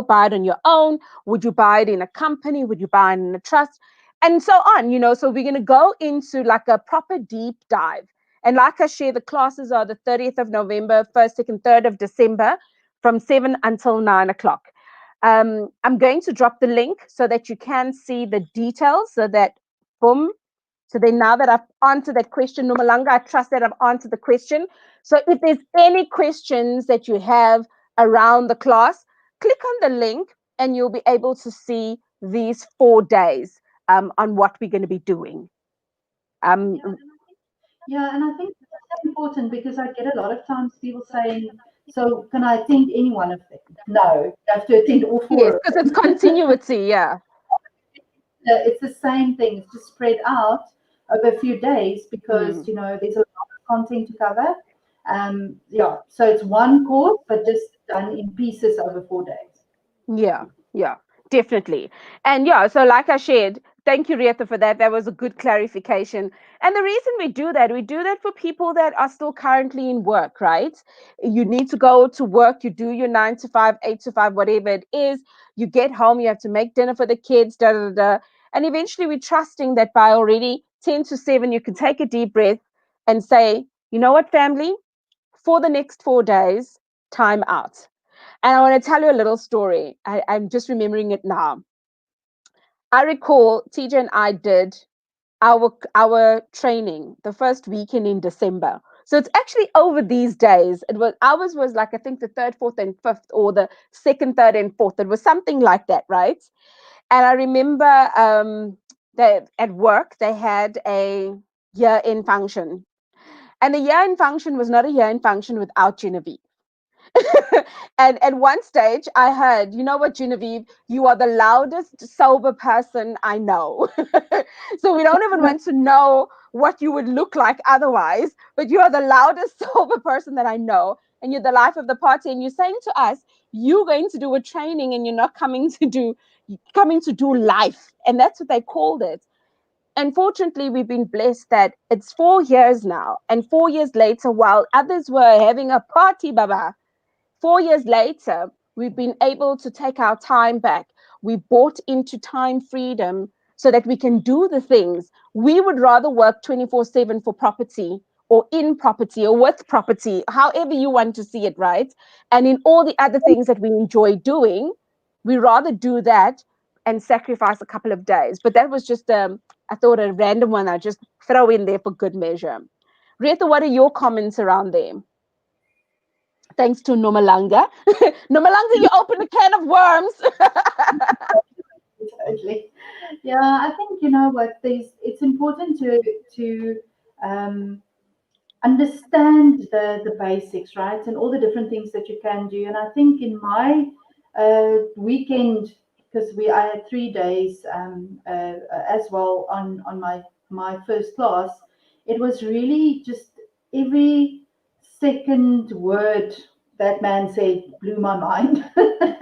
buy it on your own? Would you buy it in a company? Would you buy it in a trust? And so on, So we're going to go into like a proper deep dive. And like I share, the classes are the 30th of November, 1st, 2nd, 3rd of December, from 7 until 9 o'clock. I'm going to drop the link so that you can see the details, so that, boom. So then, now that I've answered that question, Nomalanga, I trust that I've answered the question. So if there's any questions that you have around the class, click on the link and you'll be able to see these 4 days on what we're going to be doing. Um, Yeah, and I think it's important because I get a lot of times people saying, so can I attend any one of them? No, you have to attend all yes, four of because it's them. continuity. Yeah. It's the same thing. It's just spread out over a few days because Mm. there's a lot of content to cover. Yeah, so it's one course, but just done in pieces over 4 days. Yeah, yeah, definitely. And yeah, so like I shared, thank you, Rieta, for that. That was a good clarification. And the reason we do that for people that are still currently in work, right? You need to go to work, you do your 9 to 5, 8 to 5, whatever it is. You get home, you have to make dinner for the kids, da da da. And eventually we're trusting that by already 10 to 7, you can take a deep breath and say, you know what, family, for the next 4 days, time out. And I want to tell you a little story. I'm just remembering it now. I recall TJ and I did our training the first weekend in December. So it's actually over these days. It was ours was like, I think, the third, fourth, and fifth, or the second, third, and fourth. It was something like that, right? And I remember that at work they had a year-end function. And the year-end function was not a year-end function without Genevieve. And at one stage, I heard, you know what, Genevieve, you are the loudest sober person I know. So we don't even want to know what you would look like otherwise, but you are the loudest sober person that I know. And you're the life of the party. And you're saying to us, you're going to do a training and you're not coming to do life. And that's what they called it. Unfortunately, we've been blessed that it's 4 years now. And 4 years later, while others were having a party, Baba, 4 years later, we've been able to take our time back. We bought into time freedom so that we can do the things. We would rather work 24/7 for property or in property or with property, however you want to see it, right? And in all the other things that we enjoy doing, we rather do that and sacrifice a couple of days. But that was just, I thought, a random one I just throw in there for good measure. Retha, what are your comments around there? Thanks to Nomalanga. Nomalanga, you opened a can of worms. Totally. Yeah, I think you know what. It's important to um, understand the basics, right, and all the different things that you can do. And I think in my weekend, because I had 3 days as well on my first class, it was really just every second word that man said blew my mind,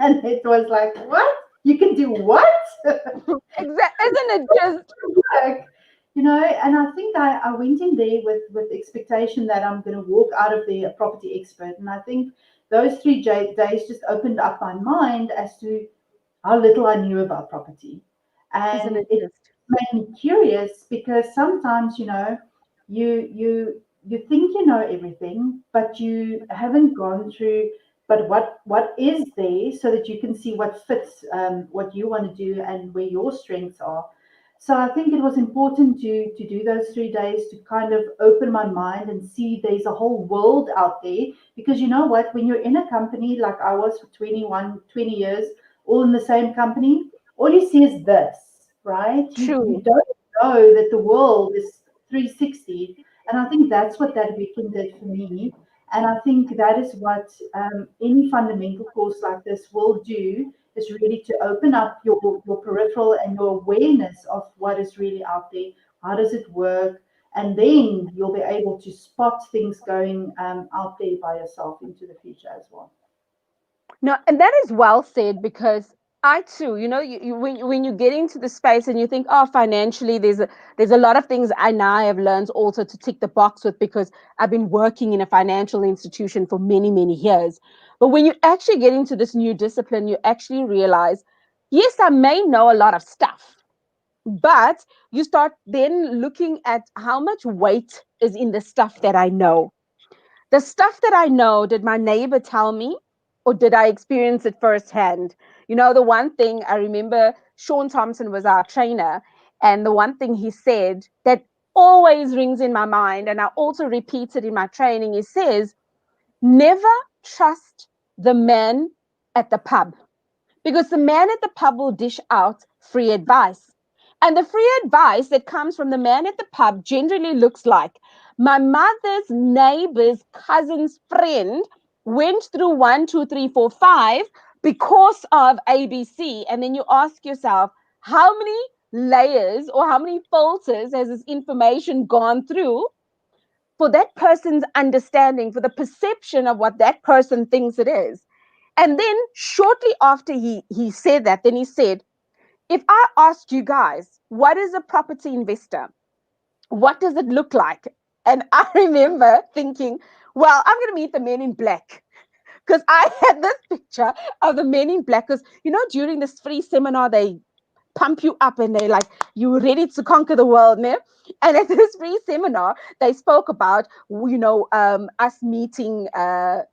and it was like, what? You can do what? Exactly. Isn't it just? Like, you know, and I think I went in there with expectation that I'm going to walk out of there a property expert. And I think those 3 days just opened up my mind as to how little I knew about property. Isn't And it it just? made me curious because sometimes, you know, you think you know everything, but you haven't gone through but what is there so that you can see what fits what you want to do and where your strengths are. So I think it was important to do those 3 days to kind of open my mind and see there's a whole world out there. Because you know what, when you're in a company like I was for 20 years, all in the same company, all you see is this, right? You True. don't know that the world is 360. And I think that's what that weekend did for me. And I think that is what any fundamental course like this will do, is really to open up your peripheral and your awareness of what is really out there. How does it work? And then you'll be able to spot things going out there by yourself into the future as well. No, and that is well said because I too, when you get into the space and you think, oh, financially, there's a lot of things I now have learned also to tick the box with because I've been working in a financial institution for many, many years. But when you actually get into this new discipline, you actually realize, yes, I may know a lot of stuff, but you start then looking at how much weight is in the stuff that I know. The stuff that I know, did my neighbor tell me or did I experience it firsthand? The one thing I remember, Sean Thompson was our trainer, and the one thing he said that always rings in my mind, and I also repeat it in my training, he says, never trust the man at the pub because the man at the pub will dish out free advice. And the free advice that comes from the man at the pub generally looks like my mother's neighbor's cousin's friend went through one, two, three, four, five because of ABC. And then you ask yourself, how many layers or how many filters has this information gone through for that person's understanding, for the perception of what that person thinks it is? And then shortly after he said that, then he said, if I asked you guys, what is a property investor? What does it look like? And I remember thinking, well, I'm going to meet the men in black because I had this picture of the men in black. Because, during this free seminar, they pump you up and they're like, you're ready to conquer the world, ne? And at this free seminar, they spoke about, us meeting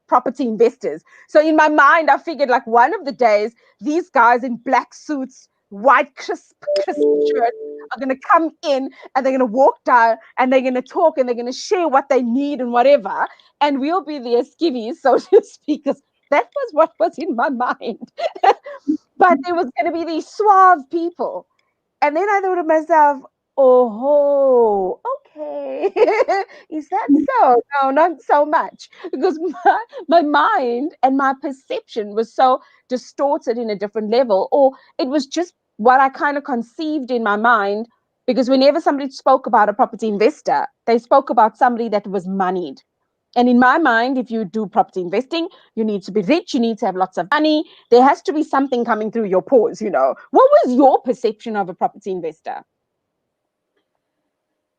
property investors. So in my mind, I figured like one of the days, these guys in black suits, white, crisp shirts are going to come in and they're going to walk down and they're going to talk and they're going to share what they need and whatever. And we'll be their skivvies, so to speak, because that was what was in my mind. But there was going to be these suave people. And then I thought to myself, oh, Taurai. Is that so? No, not so much. Because my mind and my perception was so distorted in a different level, or it was just what I kind of conceived in my mind. Because whenever somebody spoke about a property investor, they spoke about somebody that was moneyed. And in my mind, if you do property investing, you need to be rich, you need to have lots of money. There has to be something coming through your pores, you know. What was your perception of a property investor?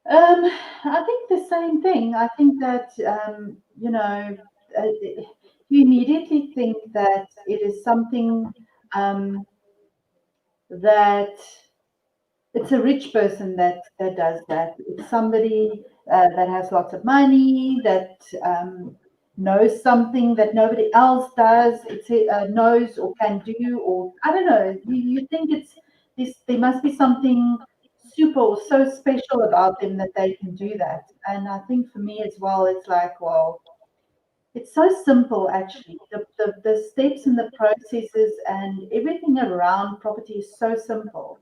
I think the same thing. I think that you immediately think that it is something um, that it's a rich person that does that. It's somebody that has lots of money, that knows something that nobody else does. It's knows or can do, or I don't know. You think it's this? There must be something super or so special about them that they can do that. And I think for me as well, it's like, well, it's so simple actually. The steps and the processes and everything around property is so simple.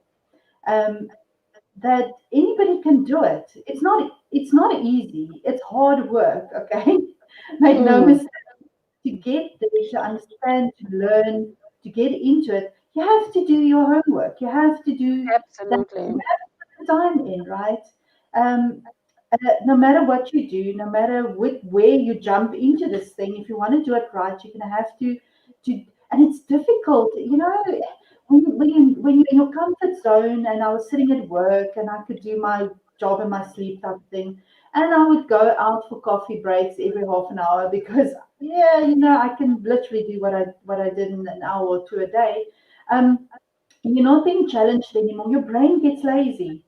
Um, that anybody can do it. It's not easy. It's hard work, okay? Make no Mm, mistake. To get there, to understand, to learn, to get into it, you have to do your homework. You have to do that. absolutely. You have to put the time in, right? Um, no matter what you do, no matter where you jump into this thing, if you want to do it right, you're going to have to, and it's difficult, when you're in your comfort zone. And I was sitting at work, and I could do my job in my sleep type of thing, and I would go out for coffee breaks every half an hour because, yeah, I can literally do what I did in an hour or two a day. Um, you're not being challenged anymore. Your brain gets lazy.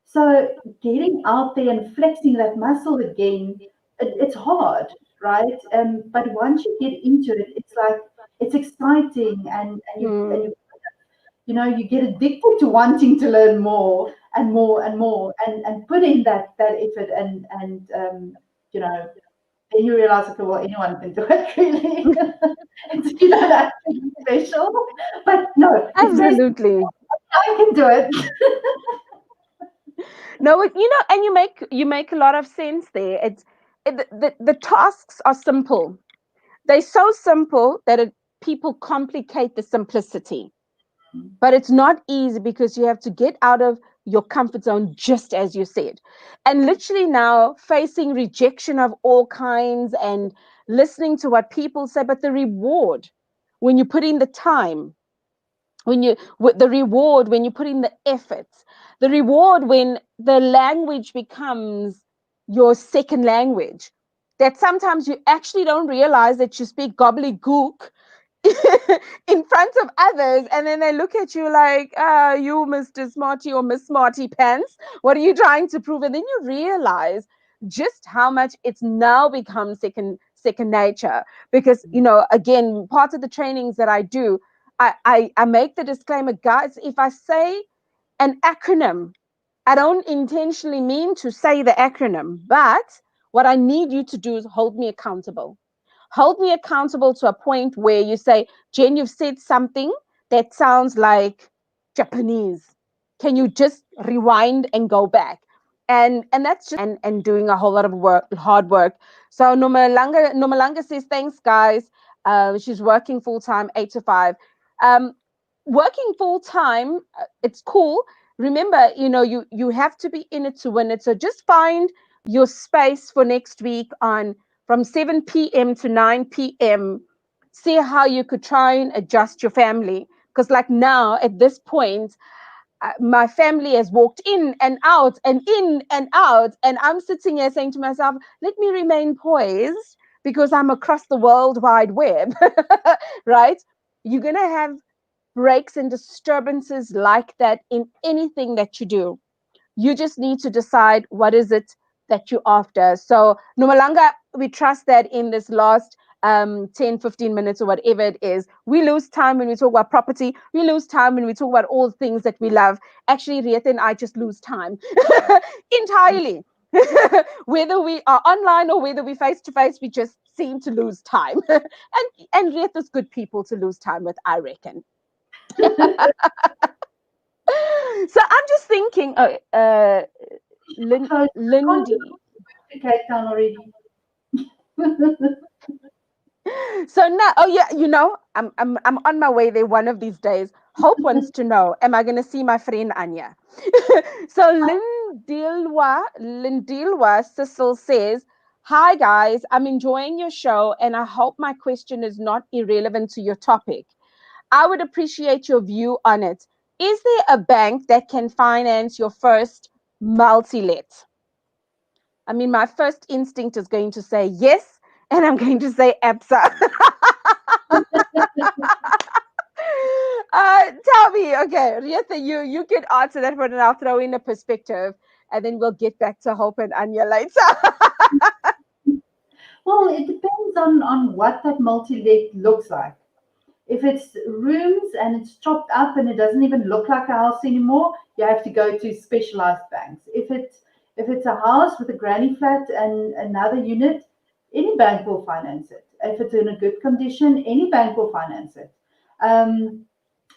So getting out there and flexing that muscle again, it's hard, right? But once you get into it, it's like it's exciting, and Mm, you get addicted to wanting to learn more and more and more, and put in that effort, and then you realize, okay, well, anyone can do it, really. You don't have to be special, but no, it's very absolutely. I can do it. No, and you make a lot of sense there. The tasks are simple. They're so simple that people complicate the simplicity. But it's not easy because you have to get out of your comfort zone, just as you said. And literally now facing rejection of all kinds and listening to what people say, but the reward when you put in the time, the reward when you put in the efforts, the reward when the language becomes your second language, that sometimes you actually don't realize that you speak gobbledygook in front of others, and then they look at you like, you Mr. Smarty or Miss Smarty Pants, what are you trying to prove? And then you realize just how much it's now become second nature. Because again, part of the trainings that I do, I make the disclaimer, guys, if I say an acronym, I don't intentionally mean to say the acronym, but what I need you to do is hold me accountable. Hold me accountable to a point where you say, Jen, you've said something that sounds like Japanese. Can you just rewind and go back? And that's just and doing a whole lot of work, hard work. So Nomalanga says, thanks, guys. She's working full time, 8 to 5. Um, Working full time, it's cool. Remember, you have to be in it to win it. So just find your space for next week on from 7 p.m. to 9 p.m. See how you could try and adjust your family. Because, like now, at this point, my family has walked in and out and in and out. And I'm sitting here saying to myself, let me remain poised because I'm across the world wide web, right? You're going to have breaks and disturbances like that in anything that you do. You just need to decide what is it that you're after. So, Nomalanga, we trust that in this last 10, 15 minutes or whatever it is, we lose time when we talk about property. We lose time when we talk about all the things that we love. Actually, Rieta and I just lose time entirely. Whether we are online or whether we face to face, we just seem to lose time. and Rieta's good people to lose time with, I reckon. So I'm just thinking, So, Lindy. to Cape Town already. So now, oh yeah, I'm on my way there one of these days. Hope wants to know, am I gonna see my friend Anya? So Lindilwa Sissel says, "Hi guys, I'm enjoying your show, and I hope my question is not irrelevant to your topic. I would appreciate your view on it. Is there a bank that can finance your first multi-let?" I mean, my first instinct is going to say yes, and I'm going to say ABSA. Tell me, okay, Rieta, you can answer that one, and I'll throw in a perspective, and then we'll get back to Hope and Anya later. Well, it depends on what that multi-let looks like. If it's rooms and it's chopped up and it doesn't even look like a house anymore, you have to go to specialized banks. If it's a house with a granny flat and another unit, any bank will finance it. If it's in a good condition, any bank will finance it. Um,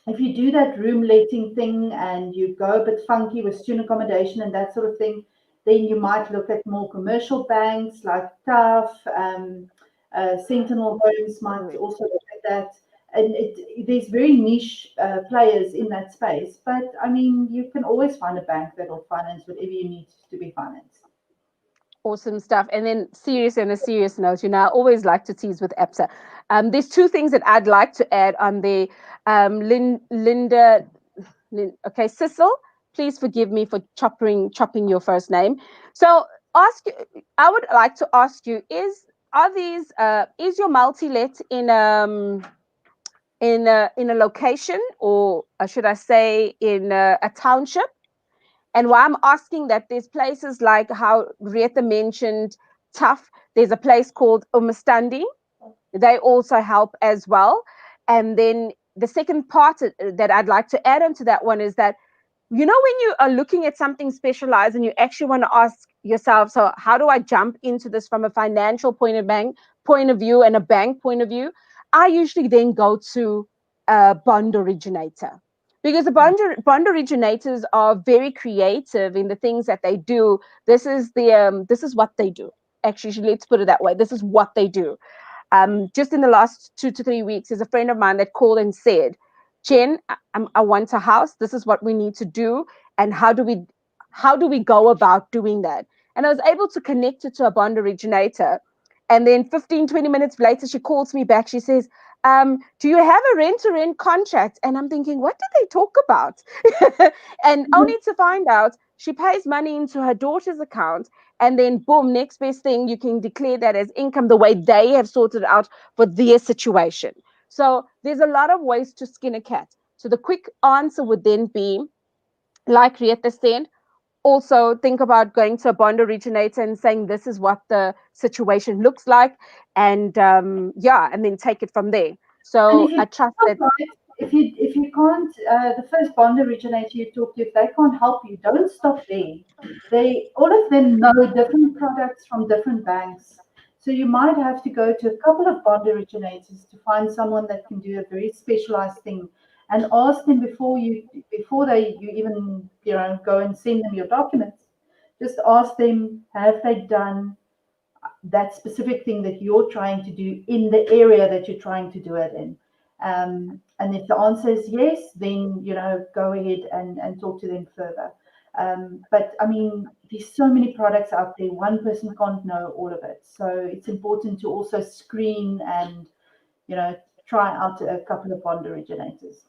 if you do that room letting thing and you go a bit funky with student accommodation and that sort of thing, then you might look at more commercial banks like TAF, Sentinel Homes might Correct. also look at that. And there's very niche players in that space. But I mean, you can always find a bank that will finance whatever you need to be financed. Awesome stuff. And then, serious on a serious note, I always like to tease with APSA. There's two things that I'd like to add on the Linda. Okay, Cecil, please forgive me for chopping your first name. So, I would like to ask you: is your multi-let in a location, or should I say in a township? And why I'm asking that, there's places like how Rieta mentioned, Tough. There's a place called Umastandi. They also help as well. And then the second part that I'd like to add onto that one is that, when you are looking at something specialized and you actually want to ask yourself, so how do I jump into this from a financial point of view and a bank point of view? I usually then go to a bond originator, because the bond originators are very creative in the things that they do. This is what they do. Actually, let's put it that way. This is what they do. Just in the last 2 to 3 weeks, there's a friend of mine that called and said, "Jen, I want a house. This is what we need to do, and how do we go about doing that?" And I was able to connect it to a bond originator. And then 15, 20 minutes later, she calls me back. She says, "Do you have a rent-to-rent contract?" And I'm thinking, what did they talk about? And only to find out she pays money into her daughter's account, and then boom, next best thing, you can declare that as income the way they have sorted out for their situation. So there's a lot of ways to skin a cat. So the quick answer would then be, like Rieta said, also think about going to a bond originator and saying, this is what the situation looks like. And yeah, and then take it from there. And if So you I trust can't, that. right, if you can't, the first bond originator you talk to, if they can't help you, don't stop there. They all of them know different products from different banks, so you might have to go to a couple of bond originators to find someone that can do a very specialized thing, and ask them before you even go and send them your documents. Just ask them, have they done that specific thing that you're trying to do in the area that you're trying to do it in. And if the answer is yes, then go ahead and talk to them further. But I mean, there's so many products out there. One person can't know all of it, so it's important to also screen and try out a couple of bond originators.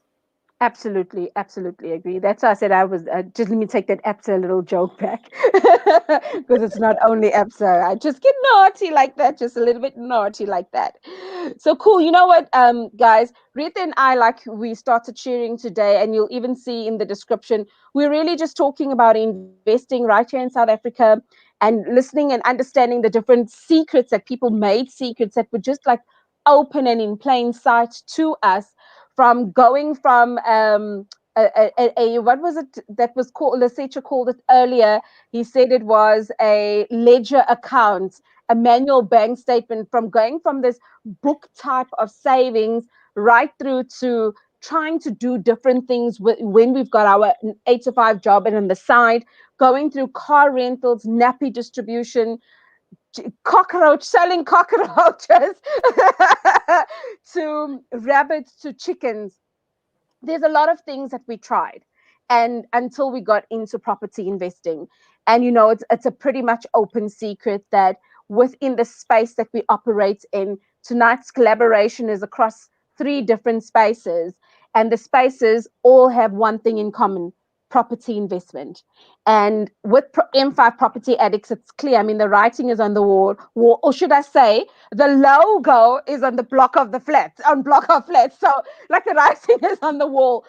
Absolutely, absolutely agree. That's why I said I was just, let me take that APSA little joke back, because it's not only APSA. I just get naughty like that, just a little bit naughty like that. So cool. You know what, guys, Rita and I, like we started sharing today, and you'll even see in the description, we're really just talking about investing right here in South Africa, and listening and understanding the different secrets that people made, secrets that were just like open and in plain sight to us, from going from what was it that was called, Lesecha called it earlier, he said it was a ledger account, a manual bank statement, from going from this book type of savings right through to trying to do different things when we've got our 8 to 5 job, and on the side going through car rentals, nappy distribution, selling cockroaches to rabbits to chickens. There's a lot of things that we tried, and until we got into property investing. And it's a pretty much open secret that within the space that we operate in, tonight's collaboration is across three different spaces, and the spaces all have one thing in common: property investment. And with M5 Property Addicts, it's clear. I mean, the writing is on the wall, or should I say, the logo is on the block of the flats, on block of flats. So, like, the writing is on the wall.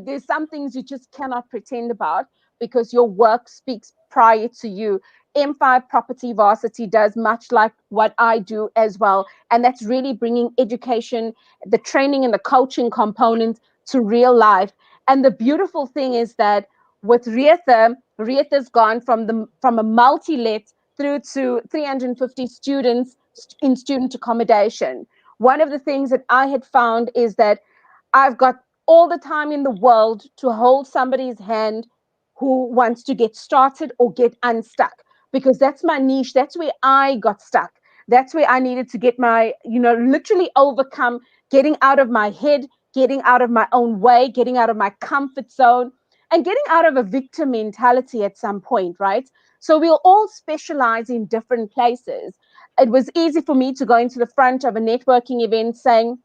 There's some things you just cannot pretend about because your work speaks prior to you. M5 Property Varsity does much like what I do as well. And that's really bringing education, the training and the coaching component to real life. And the beautiful thing is that with Rietha's gone from a multi-let through to 350 students in student accommodation. One of the things that I had found is that I've got all the time in the world to hold somebody's hand who wants to get started or get unstuck, because that's my niche. That's where I got stuck. That's where I needed to get my, literally overcome, getting out of my head, getting out of my own way, getting out of my comfort zone, and getting out of a victim mentality at some point, right? So we'll all specialize in different places. It was easy for me to go into the front of a networking event saying,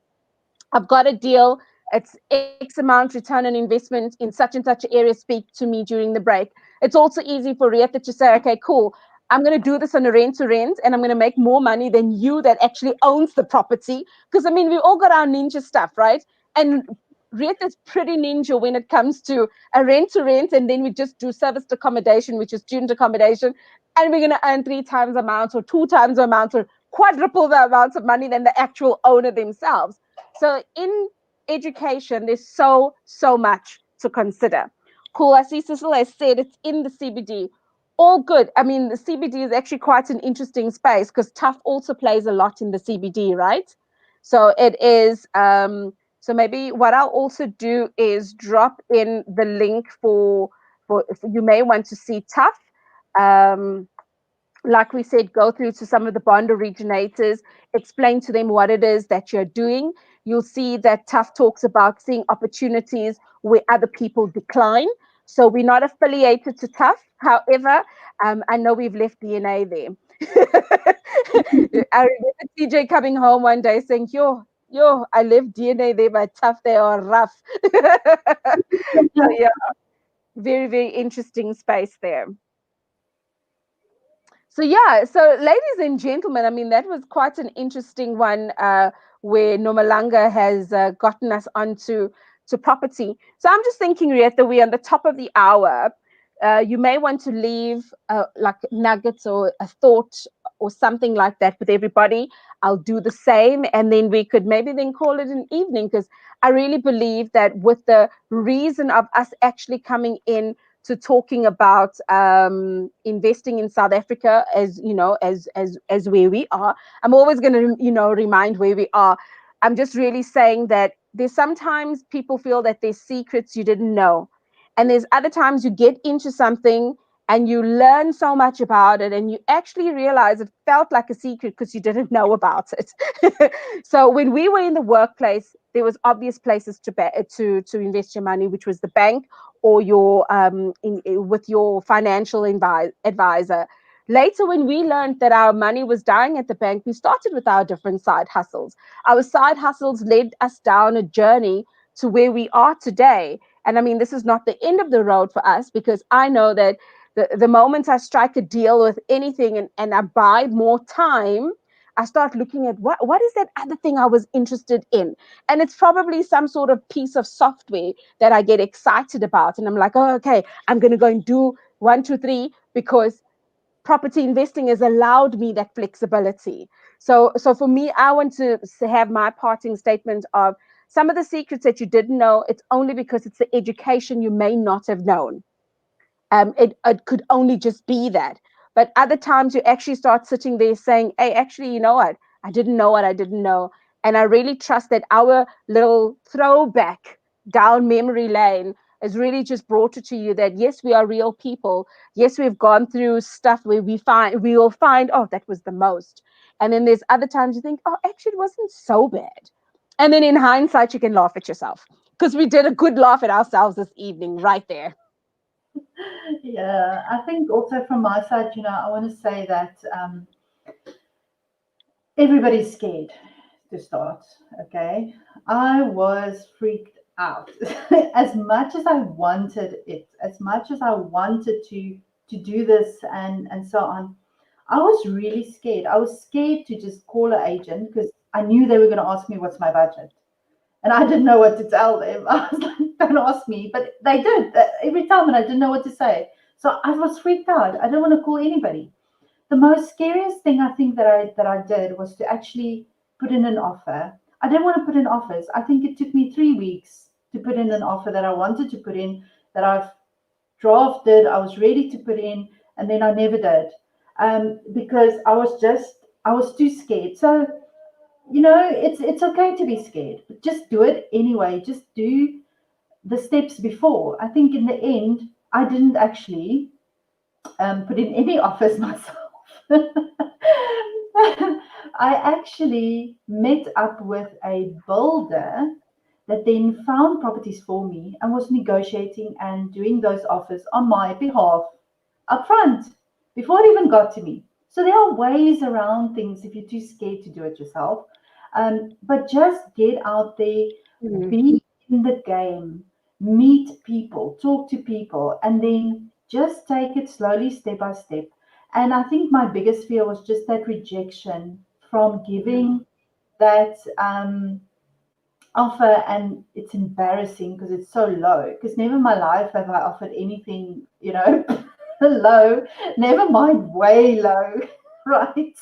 I've got a deal. It's X amount return on investment in such and such area. Speak to me during the break. It's also easy for Rieta to say, okay, cool. I'm going to do this on a rent to rent, and I'm going to make more money than you that actually owns the property. Because, I mean, we all got our ninja stuff, right? And Rieta's pretty ninja when it comes to a rent to rent, and then we just do serviced accommodation, which is student accommodation, and we're going to earn 3 times the amount or 2 times the amount or quadruple the amounts of money than the actual owner themselves. So in education, there's so much to consider. Cool. I see Cecil has said it's in the CBD. All good. I mean, the CBD is actually quite an interesting space because Tough also plays a lot in the CBD, right? So it is. So maybe what I'll also do is drop in the link for if you may want to see Tough. Um, like we said, go through to some of the bond originators, explain to them what it is that you're doing. You'll see that Tough talks about seeing opportunities where other people decline. So we're not affiliated to Tough. However, I know we've left DNA there. I remember TJ coming home one day saying, yo, I left DNA there, but Tough, they are rough. So yeah, very, very interesting space there. So yeah, so ladies and gentlemen, I mean, that was quite an interesting one, where Nomalanga has gotten us onto to property. So I'm just thinking, Rieta, we're on the top of the hour. You may want to leave like nuggets or a thought or something like that with everybody. I'll do the same, and then we could maybe then call it an evening, because I really believe that with the reason of us actually coming in to talking about investing in South Africa, as as where we are. I'm always going to remind where we are. I'm just really saying that there's sometimes people feel that there's secrets you didn't know, and there's other times you get into something and you learn so much about it and you actually realize it felt like a secret because you didn't know about it. So when we were in the workplace, there was obvious places to invest your money, which was the bank or your with your financial advisor. Later, when we learned that our money was dying at the bank, we started with our different side hustles. Our side hustles led us down a journey to where we are today. And I mean, this is not the end of the road for us, because I know that the moment I strike a deal with anything and I buy more time, I start looking at what is that other thing I was interested in. And it's probably some sort of piece of software that I get excited about. And I'm like, oh, okay, I'm going to go and do one, two, three, because property investing has allowed me that flexibility. So for me, I want to have my parting statement of some of the secrets that you didn't know. It's only because it's the education you may not have known. It could only just be that. But other times you actually start sitting there saying, hey, actually, you know what? I didn't know what I didn't know. And I really trust that our little throwback down memory lane has really just brought it to you that yes, we are real people. Yes, we've gone through stuff where we will find, oh, that was the most. And then there's other times you think, oh, actually, it wasn't so bad. And then in hindsight, you can laugh at yourself because we did a good laugh at ourselves this evening right there. Yeah, I think also from my side, I want to say that everybody's scared to start. Okay, I was freaked out as much as I wanted it, as much as I wanted to do this and so on. I was really scared. I was scared to just call an agent because I knew they were going to ask me what's my budget. And I didn't know what to tell them. I was like, don't ask me. But they did every time, and I didn't know what to say. So I was freaked out. I didn't want to call anybody. The most scariest thing I think that I did was to actually put in an offer. I didn't want to put in offers. I think it took me 3 weeks to put in an offer that I wanted to put in, that I've drafted, I was ready to put in, and then I never did, because I was too scared. So it's okay to be scared, but just do it anyway. Just do the steps before. I think in the end, I didn't actually put in any offers myself. I actually met up with a builder that then found properties for me and was negotiating and doing those offers on my behalf up front before it even got to me. So there are ways around things if you're too scared to do it yourself. But just get out there, Mm. be in the game, meet people, talk to people, and then just take it slowly, step by step. And I think my biggest fear was just that rejection from giving that offer, and it's embarrassing because it's so low. Because never in my life have I offered anything, low, never mind way low, right?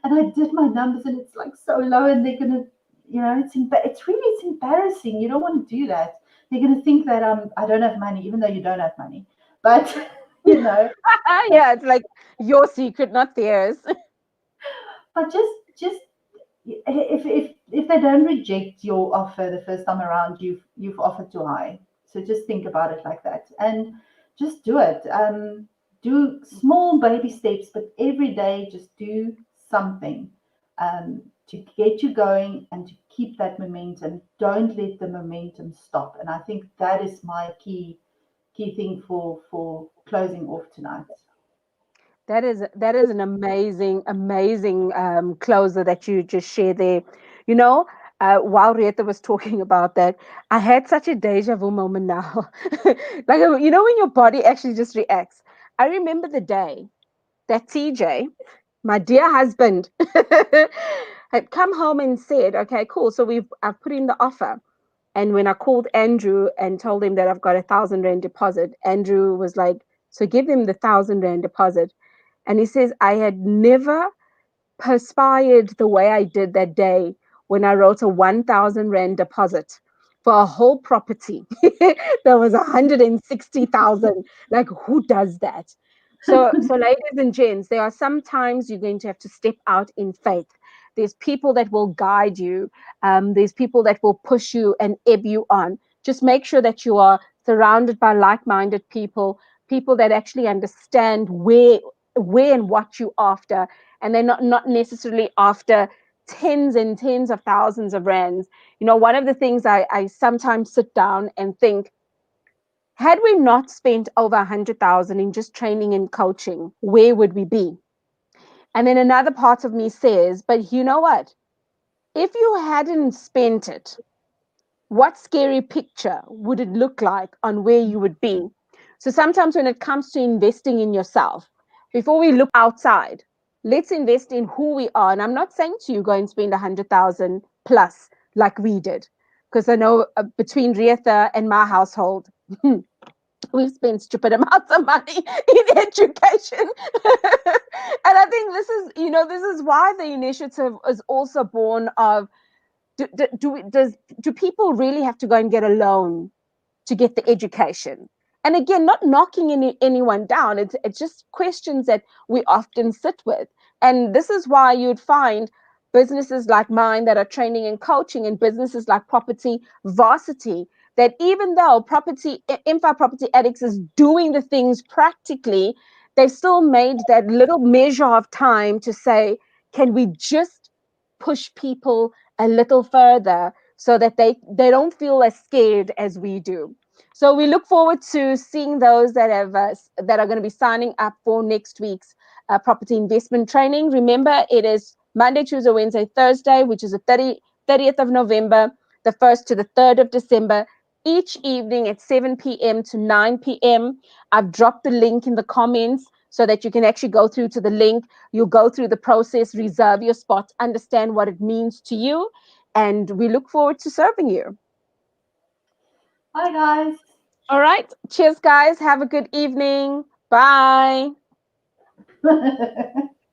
And I did my numbers, and it's like so low, and they're gonna, it's embarrassing. You don't want to do that. They're gonna think that I don't have money, even though you don't have money. But you know, Yeah, it's like your secret, not theirs. but just if they don't reject your offer the first time around, you've offered too high. So just think about it like that, and just do it. Do small baby steps, but every day just do something to get you going and to keep that momentum. Don't let the momentum stop. And I think that is my key thing for closing off tonight. That is an amazing closer that you just shared there. You know, while Rieta was talking about that, I had such a deja vu moment now. Like when your body actually just reacts. I remember the day that TJ, my dear husband, had come home and said, "Okay, cool. So I've put in the offer." And when I called Andrew and told him that I've got 1,000 rand deposit, Andrew was like, "So give him the 1,000 rand deposit." And he says, I had never perspired the way I did that day when I wrote a 1,000 Rand deposit for a whole property. There was 160,000. Like, who does that? So, ladies and gents, there are some times you're going to have to step out in faith. There's people that will guide you. There's people that will push you and ebb you on. Just make sure that you are surrounded by like-minded people, people that actually understand where and what you after, and they're not necessarily after tens and tens of thousands of rands. One of the things I sometimes sit down and think, had we not spent over 100,000 in just training and coaching, where would we be? And then another part of me says, but you know what, if you hadn't spent it, what scary picture would it look like on where you would be? So sometimes when it comes to investing in yourself, before we look outside, let's invest in who we are. And I'm not saying to you go and spend 100,000 plus like we did, because I know between Rietha and my household, we've spent stupid amounts of money in education. And I think this is why the initiative is also born of, do people really have to go and get a loan to get the education? And again, not knocking anyone down. It's just questions that we often sit with. And this is why you'd find businesses like mine that are training and coaching, and businesses like Property Varsity that even though Info Property Addicts is doing the things practically, they've still made that little measure of time to say, can we just push people a little further so that they don't feel as scared as we do. So we look forward to seeing those that are going to be signing up for next week's property investment training. Remember, it is Monday, Tuesday, Wednesday, Thursday, which is the 30th of November, the 1st to the 3rd of December, each evening at 7 p.m. to 9 p.m. I've dropped the link in the comments so that you can actually go through to the link. You'll go through the process, reserve your spot, understand what it means to you, and we look forward to serving you. Hi, guys. All right. Cheers, guys. Have a good evening. Bye.